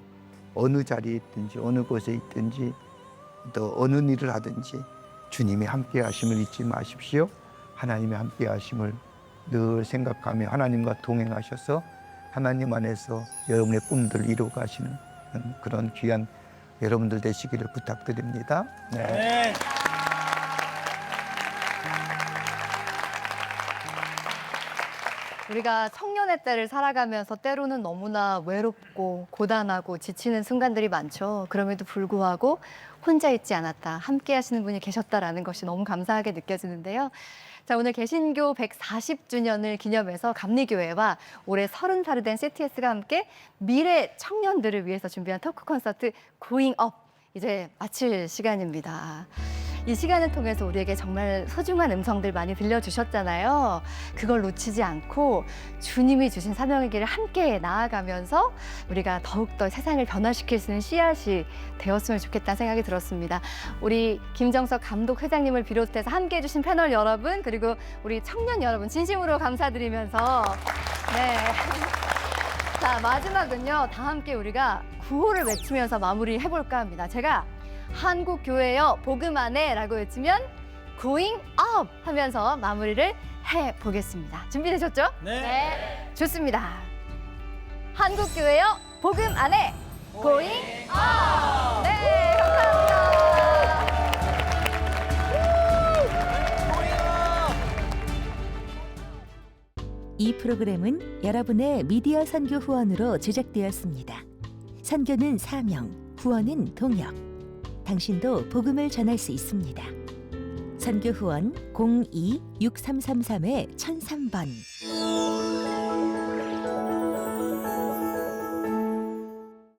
어느 자리에 있든지 어느 곳에 있든지 또 어느 일을 하든지 주님이 함께 하심을 잊지 마십시오. 하나님의 함께 하심을 늘 생각하며 하나님과 동행하셔서 하나님 안에서 여러분의 꿈들을 이루어 가시는 그런 귀한 여러분들 되시기를 부탁드립니다. 네. 우리가 청년의 때를 살아가면서 때로는 너무나 외롭고 고단하고 지치는 순간들이 많죠. 그럼에도 불구하고 혼자 있지 않았다, 함께 하시는 분이 계셨다라는 것이 너무 감사하게 느껴지는데요. 자, 오늘 개신교 140주년을 기념해서 감리교회와 올해 30살이 된 CTS가 함께 미래 청년들을 위해서 준비한 토크 콘서트 고잉 업, 이제 마칠 시간입니다. 이 시간을 통해서 우리에게 정말 소중한 음성들 많이 들려주셨잖아요. 그걸 놓치지 않고 주님이 주신 사명의 길을 함께 나아가면서 우리가 더욱더 세상을 변화시킬 수 있는 씨앗이 되었으면 좋겠다는 생각이 들었습니다. 우리 김정석 감독 회장님을 비롯해서 함께해 주신 패널 여러분, 그리고 우리 청년 여러분 진심으로 감사드리면서 자, 마지막은요. 다 함께 우리가 구호를 외치면서 마무리 해볼까 합니다. 제가 한국 교회여 복음 안에라고 외치면 Going up 하면서 마무리를 해보겠습니다. 준비되셨죠? 네. 좋습니다. 한국 교회여 복음 안에 Going up. 네, 감사합니다. 이 프로그램은 여러분의 미디어 선교 후원으로 제작되었습니다. 선교는 사명, 후원은 동역. 당신도 복음을 전할 수 있습니다. 선교 후원 02-6333-1003번.